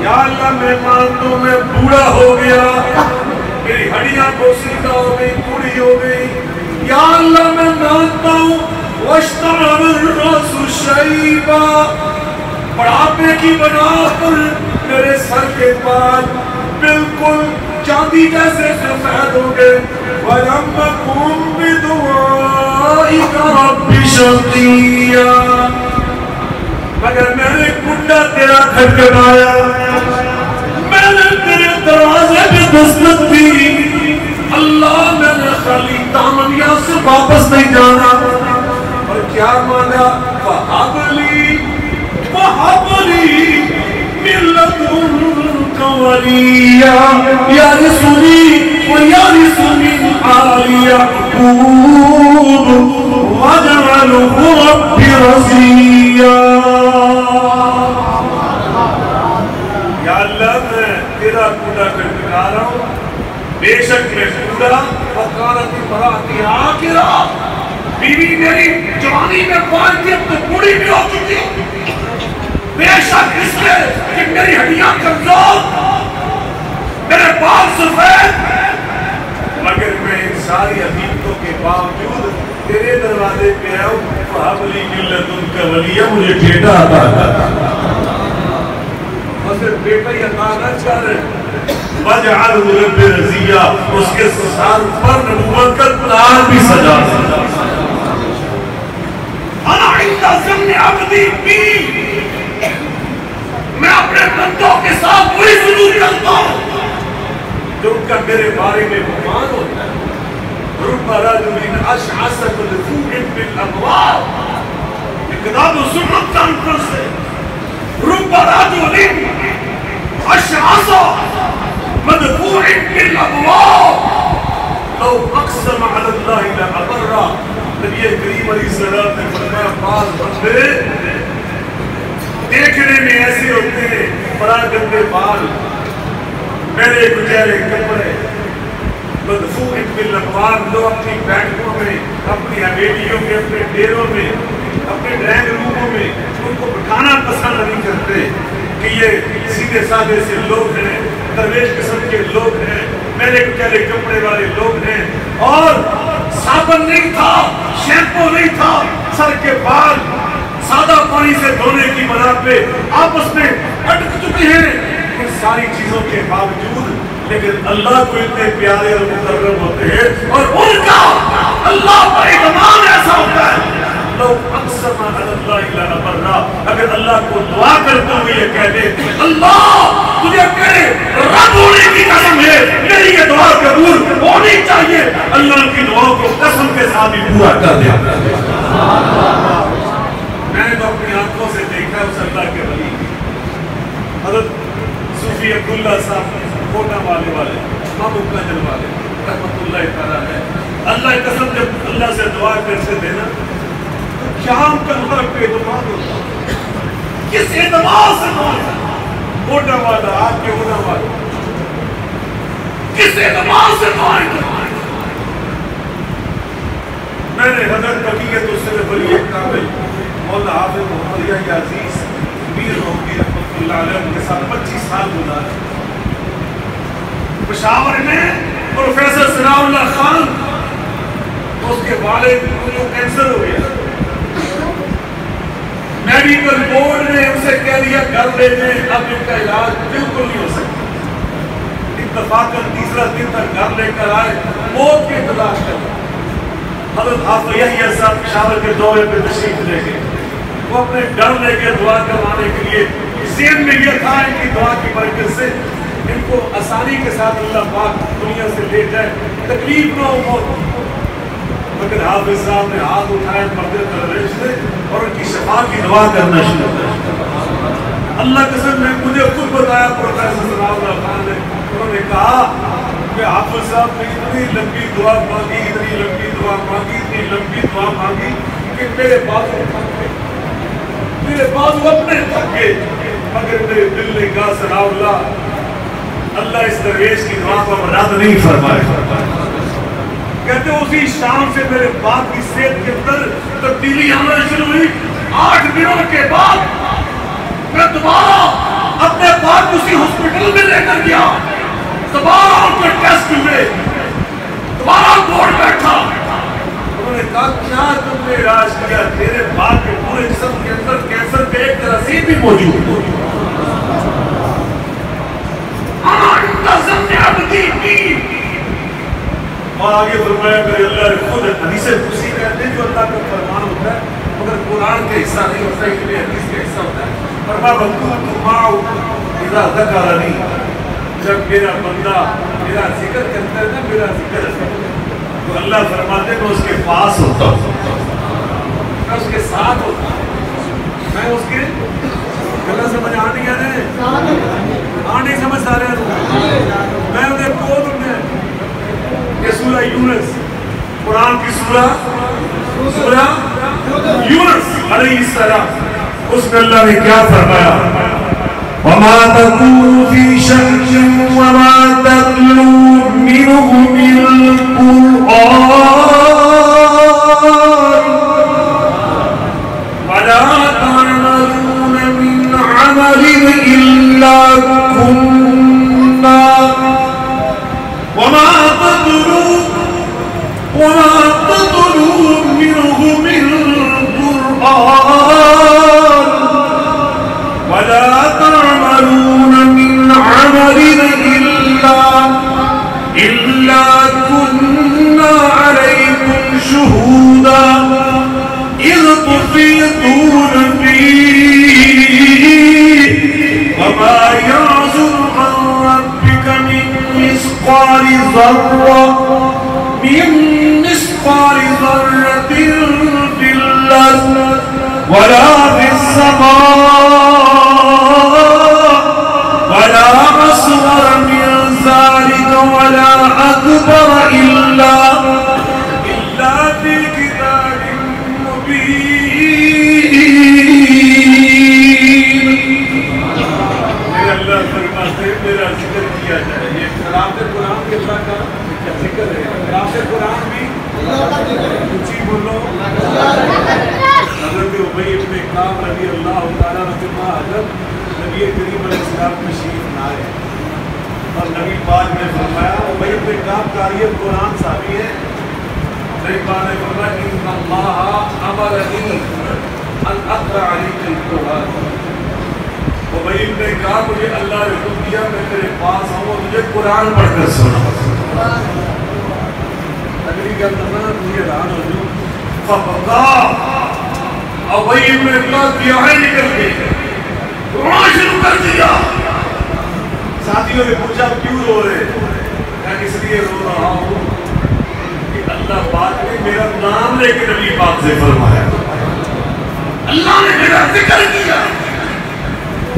[SPEAKER 1] یا اللہ میں مانتا میں بوڑھا ہو گیا، میری ہڈیاں بوسیدہ ہو گئی، بوڑھی ہو گئی، یا اللہ میں مانتا ہوں واشتعل الرأس شیبا، بڑھاپے کی بنا پر میرے سر کے بال بالکل چاندی جیسے سفید ہو گئے، وَلَمْ أَكُن بِدُعَائِكَ رَبِّ شَقِيًّا، مگر میں نے کنڈا تیرا کھٹکھٹایا، میں نے تیرے دروازے پہ دستک دی، اللہ میں نے خالی دامن یہاں سے واپس نہیں جانا، اور کیا مانگا وَهَبْ لِي مِن لَدُنْكَ وَلِيًّا يَرِثُنِي وَيَرِثُ مِنْ آلِ يَعْقُوبَ وَاجْعَلْهُ رَبِّ رَضِيًّا۔ یا اللہ میں تیرا کوڑا کھٹکھٹا رہا ہوں، بے شک میں کوڑا وَقَالَتِ امْرَأَتُ عَاقِرَةٌ، بیوی میری جوانی میں پائے تھی اب تو بوڑھی بھی ہو چکی، بے شک اس لئے کہ میری ہڈیاں کمزور، میرے بال سفید، مگر میں ان ساری حقیقتوں کے باوجود تیرے دروازے پہ آیا ہوں، وَهَبْ لِي مِن لَدُنْكَ وَلِيًّا، مجھے بیٹا عطا کر، اور صرف بیٹا ہی عطا نہ کر، وَاجْعَلْهُ رَبِّ رَضِيًّا، اس کے سر پر نبوت کا تاج بھی سجا دے۔ انا عند ظن عبدی بی، میں اپنے بندوں کے ساتھ وہی سلوک کرتا ہوں جو ان کا میرے بارے میں گمان ہوتا ہے۔ رب رجل اشعث مدفوع بالابواب، کتاب و سنت کا انفر سے، رب رجل اشعث مدفوع بالابواب لو اقسم علی اللہ لأبرہ۔ نبی کریم علیہ السلام نے فرمایا بعض بندے دیکھنے میں ایسے ہوتے ہیں، بڑا گندے بال، میرے گجرے کپڑے، مدفوع بالابواب، لوگ اپنی بیٹھکوں میں، اپنی حویلیوں میں، اپنے ڈیروں میں، اپنے ڈرائنگ روموں میں ان کو بٹھانا پسند نہیں کرتے کہ یہ سیدھے سادے سے لوگ ہیں، درویش قسم کے لوگ ہیں، میرے گجرے کپڑے والے لوگ ہیں، اور صابن نہیں تھا، شیمپو نہیں تھا، سر کے بال سادہ پانی سے دھونے کی بنا پہ آپس میں اٹک چکے ہیں۔ ان ساری چیزوں کے باوجود لیکن اللہ کو اتنے پیارے اور مقرب ہوتے ہیں، اور ان کا اللہ پر اعتماد ایسا ہوتا ہے لو اقسم علی اللہ لأبرہ، اگر اللہ کو دعا کرتے ہوئے یہ کہہ دے اللہ تجھے تیرے رب ہونے کی قسم ہے میری یہ دعا قبول ہونی چاہیے، اللہ کی دعا کو قسم کے ساتھ ہی پورا کر دیا۔ میں نے تو اپنی آنکھوں سے دیکھا اس اللہ کے ولی حضرت صوفی عبداللہ صاحب کوٹا والے مامو کنجل والے رحمت اللہ تعالیٰ ہے، اللہ قسم جب اللہ سے دعا کرتے تھے نا تو شام کا اللہ پہ اعتماد ہوتا، کس اعتماد سے دعا کوٹا والا آپ کے ہونا والا کس اعتماد سے دعا کرتا۔ میں نے حضرت بقیت الصدیق ولی کامل مولا حافظ محمد یحییٰ عزیز میر محمدی رحمت اللہ علیہ کے ساتھ 25 سال گزارے، پشاور میں پروفیسر ثناء اللہ خان، اس کے والد کو کینسر ہو گیا، میڈیکل بورڈ نے ان سے کہہ دیا گھر لے جائیں، اب ان کا علاج بالکل نہیں ہو سکتا۔ اتفاقاً تیسرا دن تک گھر لے کر آئے، موت کی تلاش کر رہے۔ حضرت حافظ یحییٰ صاحب پشاور کے دورے پہ تشریف لے گئے، وہ اپنے ڈر لے کے دعا کروانے کے لیے، ذہن میں یہ تھا ان کی دعا کی برکت سے ان کو آسانی کے ساتھ اللہ پاک دنیا سے لے جائے، تکلیف نہ ہو موت۔ مگر حافظ صاحب نے ہاتھ اٹھائے پردے درویش سے اور ان کی شفا کی دعا کرنا شروع کر۔ اللہ قسم نے مجھے خود بتایا پروفیسر ثناء اللہ خان نے، انہوں نے کہا کہ حافظ صاحب نے اتنی لمبی دعا مانگی، اتنی لمبی دعا مانگی، اتنی لمبی دعا مانگی کہ میرے بازو اپنے تھک گئے، مگر میرے دل نے کہا ثناء اللہ اس درویش کی دعا کو رد نہیں فرمائے۔ کہتے اسی شام سے میرے باپ کی صحت کے اندر تبدیلی آنا شروع ہوئی۔ 8 دنوں کے بعد میں دوبارہ اپنے باپ اسی ہاسپٹل میں لے کر گیا، دوبارہ ان کے ٹیسٹ ہوئے، دوبارہ بورڈ بیٹھا۔ انہوں نے کہا کیا تم نے علاج کیا؟ تیرے باپ کے پورے جسم کے اندر کینسر کا ایک جراثیم بھی موجود ہے۔ اور آگے فرمایا کہ اللہ خود حدیث قدسی کہتے ہیں جو اللہ کا فرمان ہوتا ہے مگر قرآن کا حصہ نہیں ہوتا، اس لیے حدیث کا حصہ ہوتا ہے۔ فرمایا وَقُلْتُ مَعَهُ إِذَا ذَكَرَنِي، جب میرا بندہ میرا ذکر کرتا ہے نا، میرا ذکر تو اللہ فرماتے ہیں میں اس کے پاس ہوتا ہوں، میں اس کے ساتھ ہوتا ہوں، میں اس کے گلا سمجھ آنے گیا نہیں آنے سمجھ سارے میں انہیں کون انہیں یہ سورہ یونس، قرآن کی سورہ یونس علیہ السلام، اس میں اللہ نے کیا فرمایا؟ وَمَا تَكُونُ فِي شَكٍّ وَمَا تَتْلُو مِنْهُ مِنْ قُرْآنٍ وَلَا تَعْمَلُونَ مِنْ عَمَلٍ إِلَّا كُنَّا وَمَا تَتْلُو مِنْهُ مِنْ قُرْآنٍ وَلَا تَعْمَلُونَ مِنْ عَمَلٍ إِلَّا كُنَّا عَلَيْكُمْ شُهُودًا إِذْ تُفِيضُونَ فِيهِ وَمَا يَعْزُبُ عَنْ رَبِّكَ مِنْ مِثْقَالِ ذَرَّةٍ فِي الْأَرْضِ وَلَا فِي السَّمَاءِ وَلَا أَصْغَرَ مِنْ ذَلِكَ وَلَا أَكْبَرَ إِلَّا فِي كِتَابٍ مُبِينٍ۔ میرے اللہ فرماتے ہیں میرا ذکر کیا جائے، یہ خلاف قرآن کے اللہ کا ذکر ہے، خلاف قرآن بھی اونچی بولو۔ حضرت ابی بن کعب رضی اللہ تعالیٰ عنہ حضرت نبی کریم علیہ السلام تشریف لائے اور نبی پاک نے فرمایا، ابی بن کعب قاری قرآن صحابی ہے، نبی پاک نے فرمایا ان اللہ امرنی ان اقرأ علیک القرآن۔ ابی بن کعب مجھے اللہ نے حکم دیا میں تیرے پاس آؤں اور تجھے قرآن پڑھ کر سنا۔ اگلی گل نہ مجھے حیران ہو جاؤں، فبکا ابی بن کعب کی آنکھیں نکل گئی، رونا شروع کر دیا۔ ساتھیوں نے پوچھا کیوں رو رہے؟ میں اس لیے رو رہا ہوں کہ اللہ پاک نے میرا نام لے کے نبی پاک سے فرمایا، اللہ نے میرا ذکر کیا۔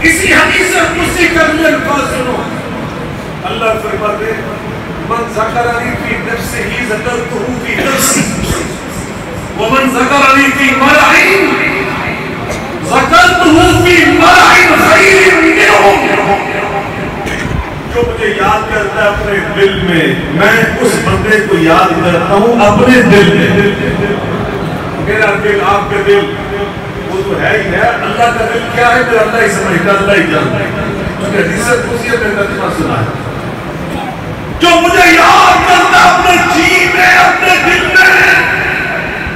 [SPEAKER 1] اسی حدیث قدسی کا بھی الفاظ سنو، اللہ فرماتے من ذکرنی فی نفسہ ذکرتہ فی نفسی ومن ذکرنی فی ملأ ذکرتہ فی ملأ خیر منہم۔ جو مجھے یاد کرتا ہے اپنے دل میں، میں اس بندے کو یاد کرتا ہوں اپنے دل میں۔ میرا دل آپ کا دل وہ تو ہے ہی ہے، اللہ کا دل کیا ہے میرا اللہ ہی سمجھتا، اللہ ہی جانتا ہے۔ کیونکہ حدیث قدسی میں ترجمہ سنا ہے جو مجھے یاد کرتا اپنے جی میں، اپنے دل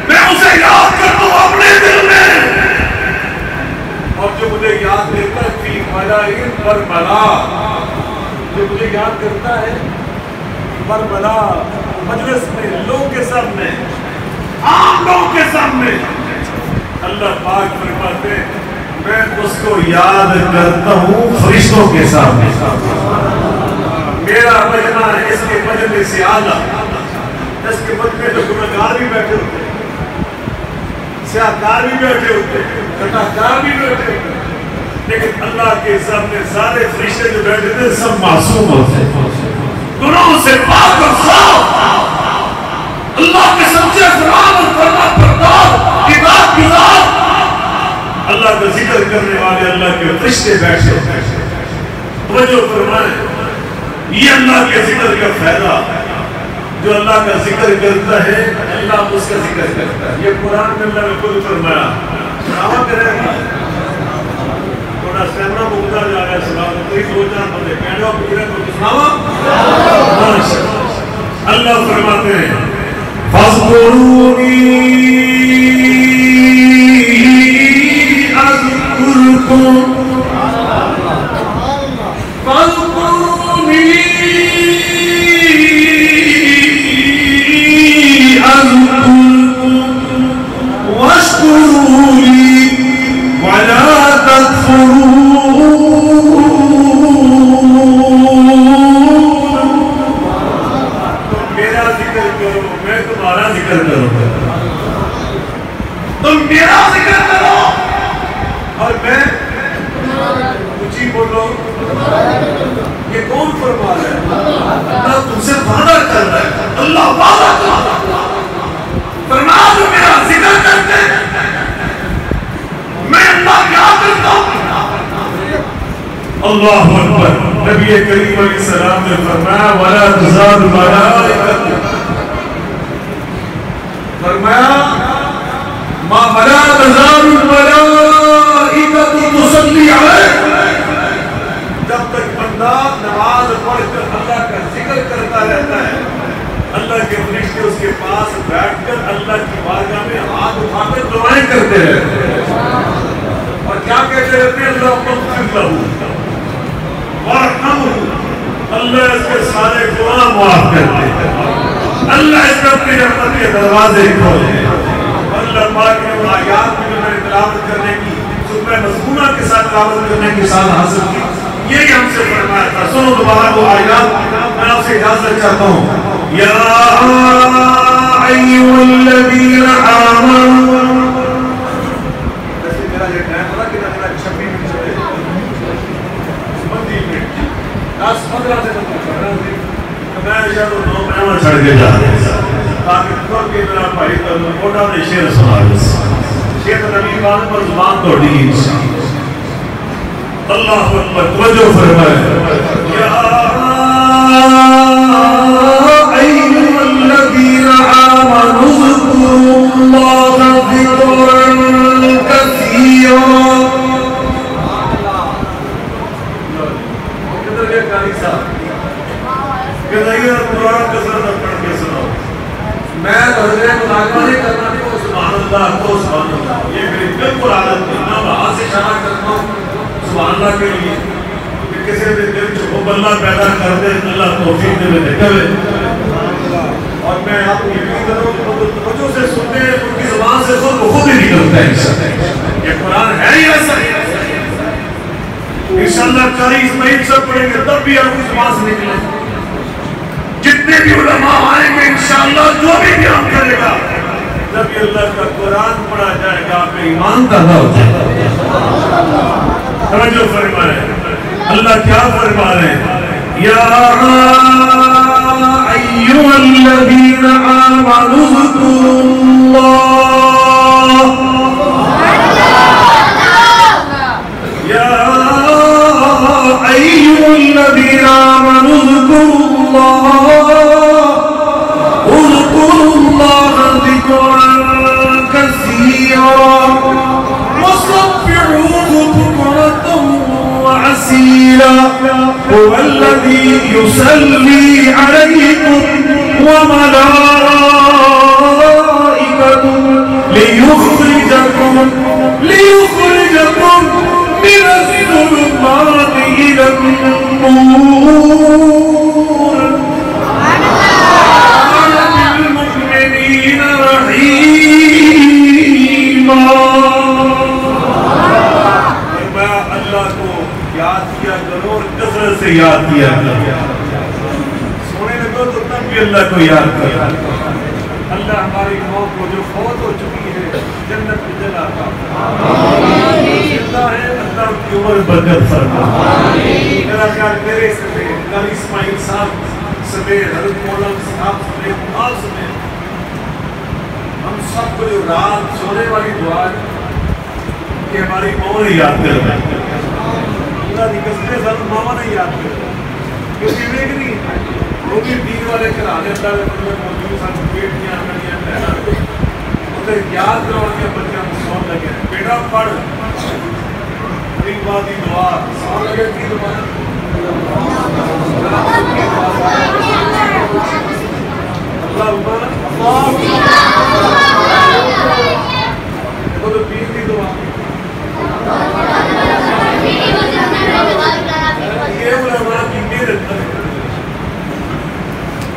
[SPEAKER 1] میں اسے یاد کرتا ہوں اپنے دل میں، اور جو مجھے یاد کرتا ہے فی ملائن کربلا، جو مجھے یاد کرتا ہے کربلا مجلس میں، لوگوں کے سامنے، عام لوگوں کے سامنے، اللہ پاک فرماتے ہیں میں اس کو یاد کرتا ہوں فرشتوں کے سامنے۔ میرا مجمع ہے، اس کے مجمع سے اعلیٰ، اس کے مجمع جو گناہگار بھی بیٹھے ہوتے ہیں، سیاہکار بھی بیٹھے ہوتے ہیں، خطاکار بھی بیٹھے ہوتے ہیں، لیکن اللہ کے سامنے سارے فرشتے جو بیٹھے تھے سب معصوم ہوتے ہیں، گناہوں سے پاک اور صاف، اللہ کے سچے فرمان اور فرما بردار کتاب گزار، اللہ کا ذکر کرنے والے اللہ کے فرشتے بیٹھے ہوتے ہیں۔ توجہ فرمائیں، یہ اللہ کے ذکر کا فائدہ، جو اللہ کا ذکر کرتا ہے اللہ اس کا ذکر کرتا ہے۔ یہ قرآن میں اللہ نے خود فرمایا، سناوا کرے گا تھوڑا سیمنا مقدہ جا رہا ہے، سناوا کوئی دو چار بندے کہنے اور پورے کو سناوا، اللہ فرماتے ہیں فَاذْكُرُونِي أَذْكُرْكُمْ فَاذْكُرُونِي أَذْكُرْكُمْ وَاشْكُرُوا لِي وَلَا تَكْفُرُونَ۔ میرا ذکر کرو میں تمہارا ذکر کروں گا، تم میرا ذکر کرو اور میں اونچی بولو۔ یہ کون فرما رہا ہے؟ اللہ تم سے وعدہ کر رہا ہے، اللہ وعدہ کر رہا ہے، فرما جو میرا ذکر کرتے میں اللہ کیا کرتا ہوں۔ اللہ اکبر، نبی کریم علیہ السلام نے فرمایا وَلَا تَزَالُ الْمَلَائِكَةُ، فرمایا وَلَا تَزَالُ الْمَلَائِكَةُ تُصَلِّي عَلَيْكَ، جب تک بندہ نماز پڑھ کر اللہ کا ذکر کرتا رہتا ہے اللہ کے فرشتے اس کے پاس بیٹھ کر اللہ کی بارگاہ میں ہاتھ اٹھا کر دعائیں کرتے رہتے ہیں اور کیا کہتے رہتے ہیں اللہ اغفر لہ وارحمہ، اللہ اس کے سارے گناہ معاف کرتے ہیں، اللہ اس میں اپنی رحمت کے دروازے کھولے۔ اللہ پاک نے ان آیات میں جو میں نے تلاوت کرنے کی صبح مضمونہ کے ساتھ تلاوت کرنے کی ساتھ حاصل کی، یہی ہم سے فرمایا تھا۔ سنو دوبارہ وہ آیات، میں آپ سے اجازت چاہتا ہوں۔ یا ایھا الذین آمنوا، ویسے میرا یہ ٹائم پتہ کتنا میرا 26 منٹ چلے 30 منٹ 10-15 سے میں یا تو 9 مہینہ چھڑ کے جا رہا ہوں تاکہ خود کے میرا بھائی کا موٹا نے شعر سنا دے، شعر نبی پاک پر زبان توڑی انشاءاللہ۔ اللہ اکبر، توجہ فرمائے، یا ایھا الذین آمنوا اذکروا اللہ ذکرا کثیرا۔ کدھر گئے قاری صاحب؟ کہتے قرآن کثرت پڑھ کے سناؤ، میں حضرت مطالبہ نہیں کرنا کہ وہ سبحان اللہ تو سبحان اللہ، یہ میری بالکل عادت نہیں، میں وہاں سے اشارہ کرتا ہوں سبحان اللہ کے لیے کہ کسی نے دل جو حب اللہ پیدا کر دے، اللہ توفیق دے دے کرے، اور میں آپ کو یقین کروں کہ توجہ سے سنتے ہیں ان کی زبان سے خود ہی نکلتا ہے یہ قرآن ہے ہی ایسا ہے۔ انشاءاللہ قاری اسماعیل سب پڑھیں گے تب بھی آپ کی زبان سے نکلیں، جتنے بھی علماء آئیں گے انشاءاللہ جو بھی بیان کرے گا، جب یہ اللہ کا قرآن پڑھا جائے گا آپ میں ایمان پیدا ہو جائے گا۔ توجہ فرمائے، اللہ کیا فرما رہے ہیں؟ یا ایھا الذین آمنوا اذکروا اللہ، یا ایھا الذین آمنوا اذکروا اللہ ذکرا کثیرا وسبحوہ بکرۃ وعصیلا۔ تفصيلا هو الذي يصلي عليكم وملائكته ليخرجكم من الظلمات إلى النور بالمؤمنين رحيما. اللہ کو یاد کیا کرو اور کثرت سے یاد کیا کرو. سونے لگو تو تب بھی اللہ کو یاد کرو. اللہ ہماری موت کو جو فوت ہو چکی ہے جنت میں جلا کر زندہ ہے. اللہ کی عمر برکت فرما. میرا خیال میرے سمیت قاری اسماعیل صاحب سمیت حضرت مولانا صاحب سمیت مال سمیت ہم سب کو جو رات سونے والی دعا ہے کہ ہماری ماں نے یاد کر رہا ہے. اللہ کی قسم سب ماما نے یاد کر رہا ہے کیونکہ میں کہ نہیں وہ بھی دین والے کرانے اللہ کے مطلب موجود ساتھ بیٹیاں کڑیاں پہنا اسے یاد کرو کہ بچیاں کو سون لگے بیٹا پڑھ ایک بات کی دعا سون لگے کی دعا اللہ وہ تو پیر کی دعا یہ علماء کی محنت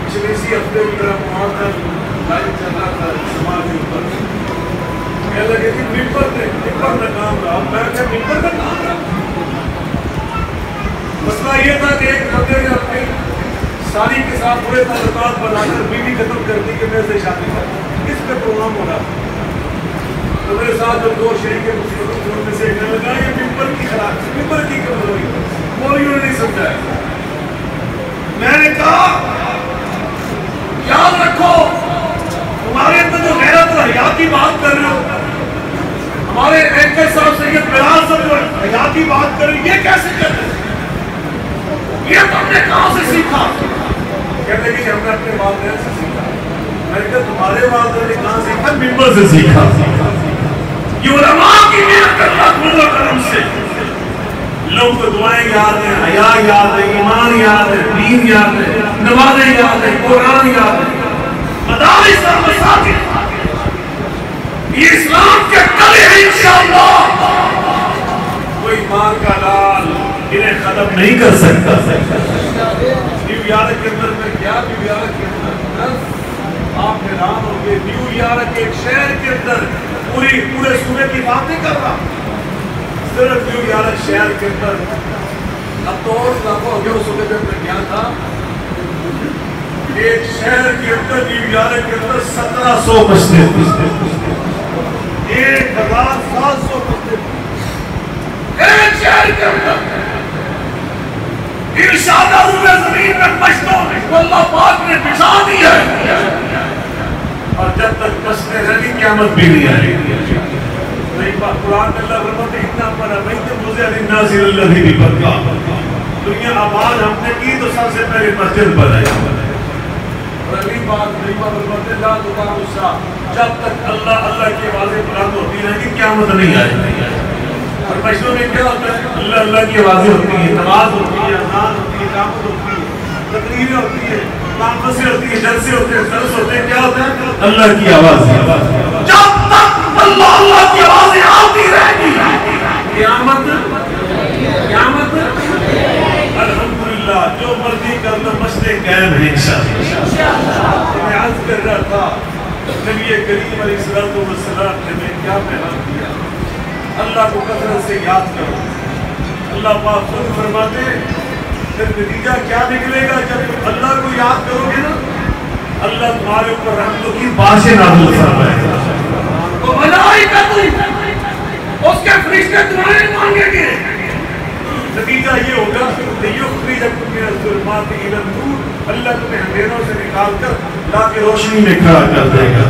[SPEAKER 1] پچھلے اسی ہفتے کی طرف وہاں تھا لائن چل رہا تھا سماج کے اوپر کہنے لگے کہ ممبر کا کام رہا. میں کہا ممبر کا کام رہا. مسئلہ یہ تھا کہ ایک بندے نے اپنی ساری کے ساتھ پورے تعلقات بنا کر بیوی ختم کر دی کہ میں سے شادی کر اس پہ پروگرام ہو رہا. تو میرے ساتھ جو دو شریک مسلمانوں میں سے کہنے لگا یہ ممبر کی خراب ممبر کی کمزوری مولویوں نے نہیں سمجھایا. میں نے کہا یاد رکھو تمہارے اندر جو غیرت اور حیا کی بات کر رہے ہو ہمارے اینکر صاحب سید بلال صاحب جو حیا کی بات کر رہے یہ کیسے کر رہے یہ تم نے کہاں سے سیکھا؟ کہتے کہ ہم نے اپنے والدین سے سیکھا. میں نے کہا تمہارے والدین نے کہاں سیکھا؟ ممبر سے سیکھا. یہ علماء کی محنت اللہ فضل و کرم سے لوگ کو دعائیں یاد ہیں حیا یاد ہے ایمان یاد ہے دین یاد ہے نمازیں یاد ہے قرآن یاد ہے مدارس اور مساجد یہ اسلام کے تلے ہیں انشاءاللہ. کوئی ماں کا لال انہیں ختم نہیں کر سکتا. نیو یارک کے اندر میں کیا نیو یارک کے اندر آپ حیران ہوں گے. نیو یارک ایک شہر کے اندر پورے صوبے کی باتیں کر رہا صرف نیو یارک شہر کے اندر اب تو اور اضافہ ہو گیا. اس صوبے میں کیا تھا ایک شہر کے اندر نیو یارک کے اندر 1700 مسجد 1700 مسجد ایک شہر کے اندر ارشادہ روح زمین میں مشتوں میں اللہ پاک نے بچھا دیا ہے اور جب تک مسجد رہی قیامت بھی نہیں آئے گی. قرآن میں اللہ فرماتے اتنا پڑا بیت مزید الناصر الذی ببرکہ دنیا آباد ہم نے کی تو سب سے پہلے مسجد بنائی. اور اگلی بات خلیفہ فرماتے لا تقام الساعہ جب تک اللہ کی آوازیں بلند ہوتی رہیں گی قیامت نہیں آئے گی. اور مشہور میں کیا ہوتا ہے اللہ کی آوازیں ہوتی ہیں نماز ہوتی ہے اذان ہوتی ہے اقامت ہوتی ہے تقریریں ہوتی ہے کانفرنسیں ہوتی ہیں جلسے ہوتے ہیں درس ہوتے ہیں کیا ہوتا ہے اللہ کی آواز. جب تک اللہ کی آوازیں آتی رہے گی قیامت الحمدللہ جو مرضی کر لو مسئلے قائم ہیں انشاءاللہ. میں عرض کر رہا تھا نبی کریم علیہ السلام نے میں کیا پیغام دیا اللہ کو کثرت سے یاد کرو. اللہ پاک خود فرماتے پھر نتیجہ کیا نکلے گا جب اللہ کو یاد کرو گے نا اللہ تمہارے اوپر رحمتوں کی بارشیں نازل فرمائے گا. تو ملائکہ اس کے فرشتے دعائیں مانگیں گے. نتیجہ یہ ہوگا لیخرجکم من الظلمات الی النور اللہ تمہیں اندھیروں سے نکال کر لا کے روشنی میں کھڑا کر دے گا.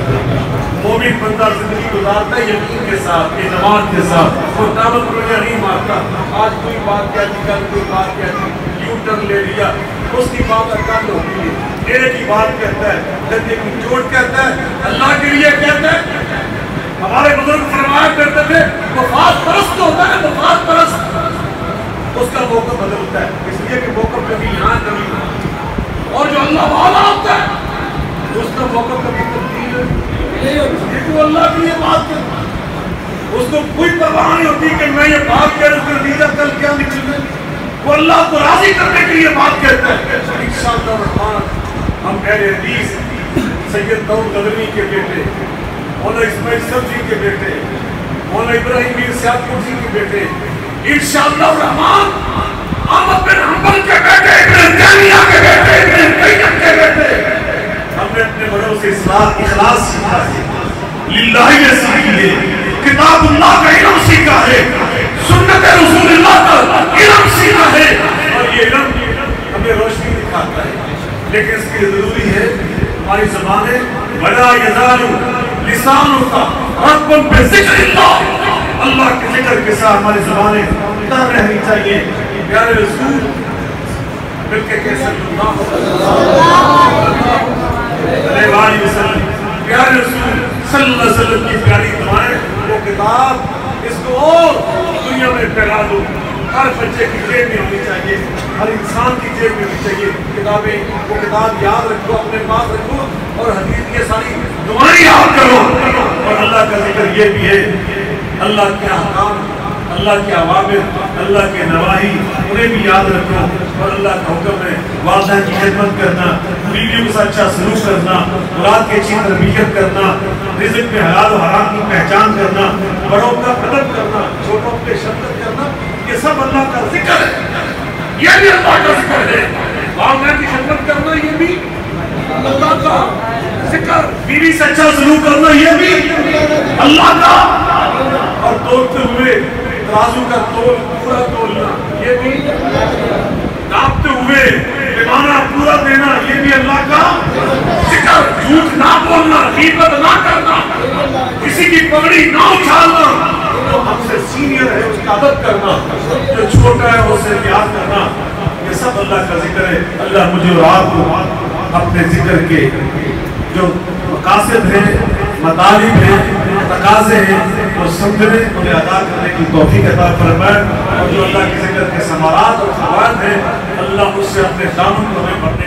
[SPEAKER 1] مومن بندہ زندگی گزارتا ہے یقین کے ساتھ اعتماد کے ساتھ وہ دعوت رویہ نہیں مارتا. آج کوئی بات کہتی کل کوئی بات کہتی یوں ٹرن لے لیا اس کی بات کل ہوتی ہے ایک ہی بات کہتا ہے گدے کی چوٹ کہتا ہے اللہ کے لیے کہتا ہے. ہمارے بزرگ فرمایا کرتے تھے مفاد پرست ہوتا ہے مفاد پرست اس کا موقع بدلتا ہے، اس لیے کہ موقع کبھی یہاں کبھی وہاں، اور جو اللہ والا ہوتا ہے اس کا موقع کبھی تبدیل نہیں ہوتی، کیونکہ وہ اللہ کے لیے بات کرتا ہے، اس کو کوئی پرواہ نہیں ہوتی کہ میں یہ بات کر اس کا نتیجہ کل کیا نکلے، وہ اللہ کو راضی کرنے کے لیے بات کرتا ہے۔ انشاءاللہ الرحمن ہم اہل حدیث سید داؤد غدنوی کے بیٹے، مولانا اسماعیل سبزی کے بیٹے، مولانا ابراہیم میر سیاد کرسی کے بیٹے، انشاءاللہ الرحمن احمد بن حنبل کے بیٹے، ابن تیمیہ کے بیٹے، ابن قیم کے بیٹے، ہم نے اپنے بڑوں سے اخلاص سیکھا ہے، للہ نے سیکھی ہے، کتاب اللہ کا علم سیکھا ہے، سنت رسول اللہ کا علم سیکھا ہے، اور یہ علم ہمیں روشنی دکھاتا ہے، لیکن اس کے لیے ضروری ہے ہماری زبانیں وَلَا يَزَالُ لِسَانُكَ رَطْبًا بِذِكْرِ اللَّهِ، اللہ کے ذکر کے ساتھ ہماری زبانیں تر رہنی چاہیے۔ پیارے رسول مل کے کہہ سکتے اللہ علیہ وسلم، پیارے رسول صلی اللہ علیہ وسلم کی پیاری دعائیں، وہ کتاب اس کو اور دنیا میں پھیلا دو، ہر بچے کی جیب میں ہونی چاہیے، ہر انسان کی جیب میں ہونی چاہیے کتابیں، وہ کتاب یاد رکھو، اپنے پاس رکھو، اور حدیث کی ساری دعائیں یاد کرو، اور اللہ کا ذکر یہ بھی ہے، اللہ کے احکام، اللہ کے اوامر، اللہ کے نواہی انہیں بھی یاد رکھو، اور اللہ کا حکم ہے والدین کی خدمت کرنا، بیویوں کے ساتھ اچھا سلوک کرنا، اولاد کی اچھی تربیت کرنا، رزق میں حلال و حرام کی پہچان کرنا، بڑوں کا ادب کرنا، چھوٹوں پہ شفقت کرنا، یہ سب اللہ کا ذکر ہے، یہ بھی اللہ کا ذکر ہے، والدین کی خدمت کرنا یہ بھی اللہ کا ذکر، بیوی سے اچھا سلوک کرنا یہ بھی اللہ کا، اور توڑتے ہوئے ترازو کا تول پورا تولنا یہ بھی، ناپتے ہوئے پیمانہ پورا دینا یہ بھی اللہ کا ذکر، جھوٹ نہ بولنا، غیبت نہ کرنا، کسی کی پگڑی نہ اچھالنا، جو ہم سے سینئر ہے اس کا ادب کرنا، جو چھوٹا ہے اسے پیار کرنا، یہ سب اللہ کا ذکر ہے۔ اللہ مجھے اور آپ کو اپنے ذکر کے جو مقاصد ہیں، مطالب ہیں، تقاضے ہیں، وہ سمجھنے انہیں ادا کرنے کی توفیق عطا فرمائے، اور جو اللہ کے ذکر کے ثمرات اور فوائد ہیں اللہ اس سے اپنے دامن کو ہمیں بڑھنے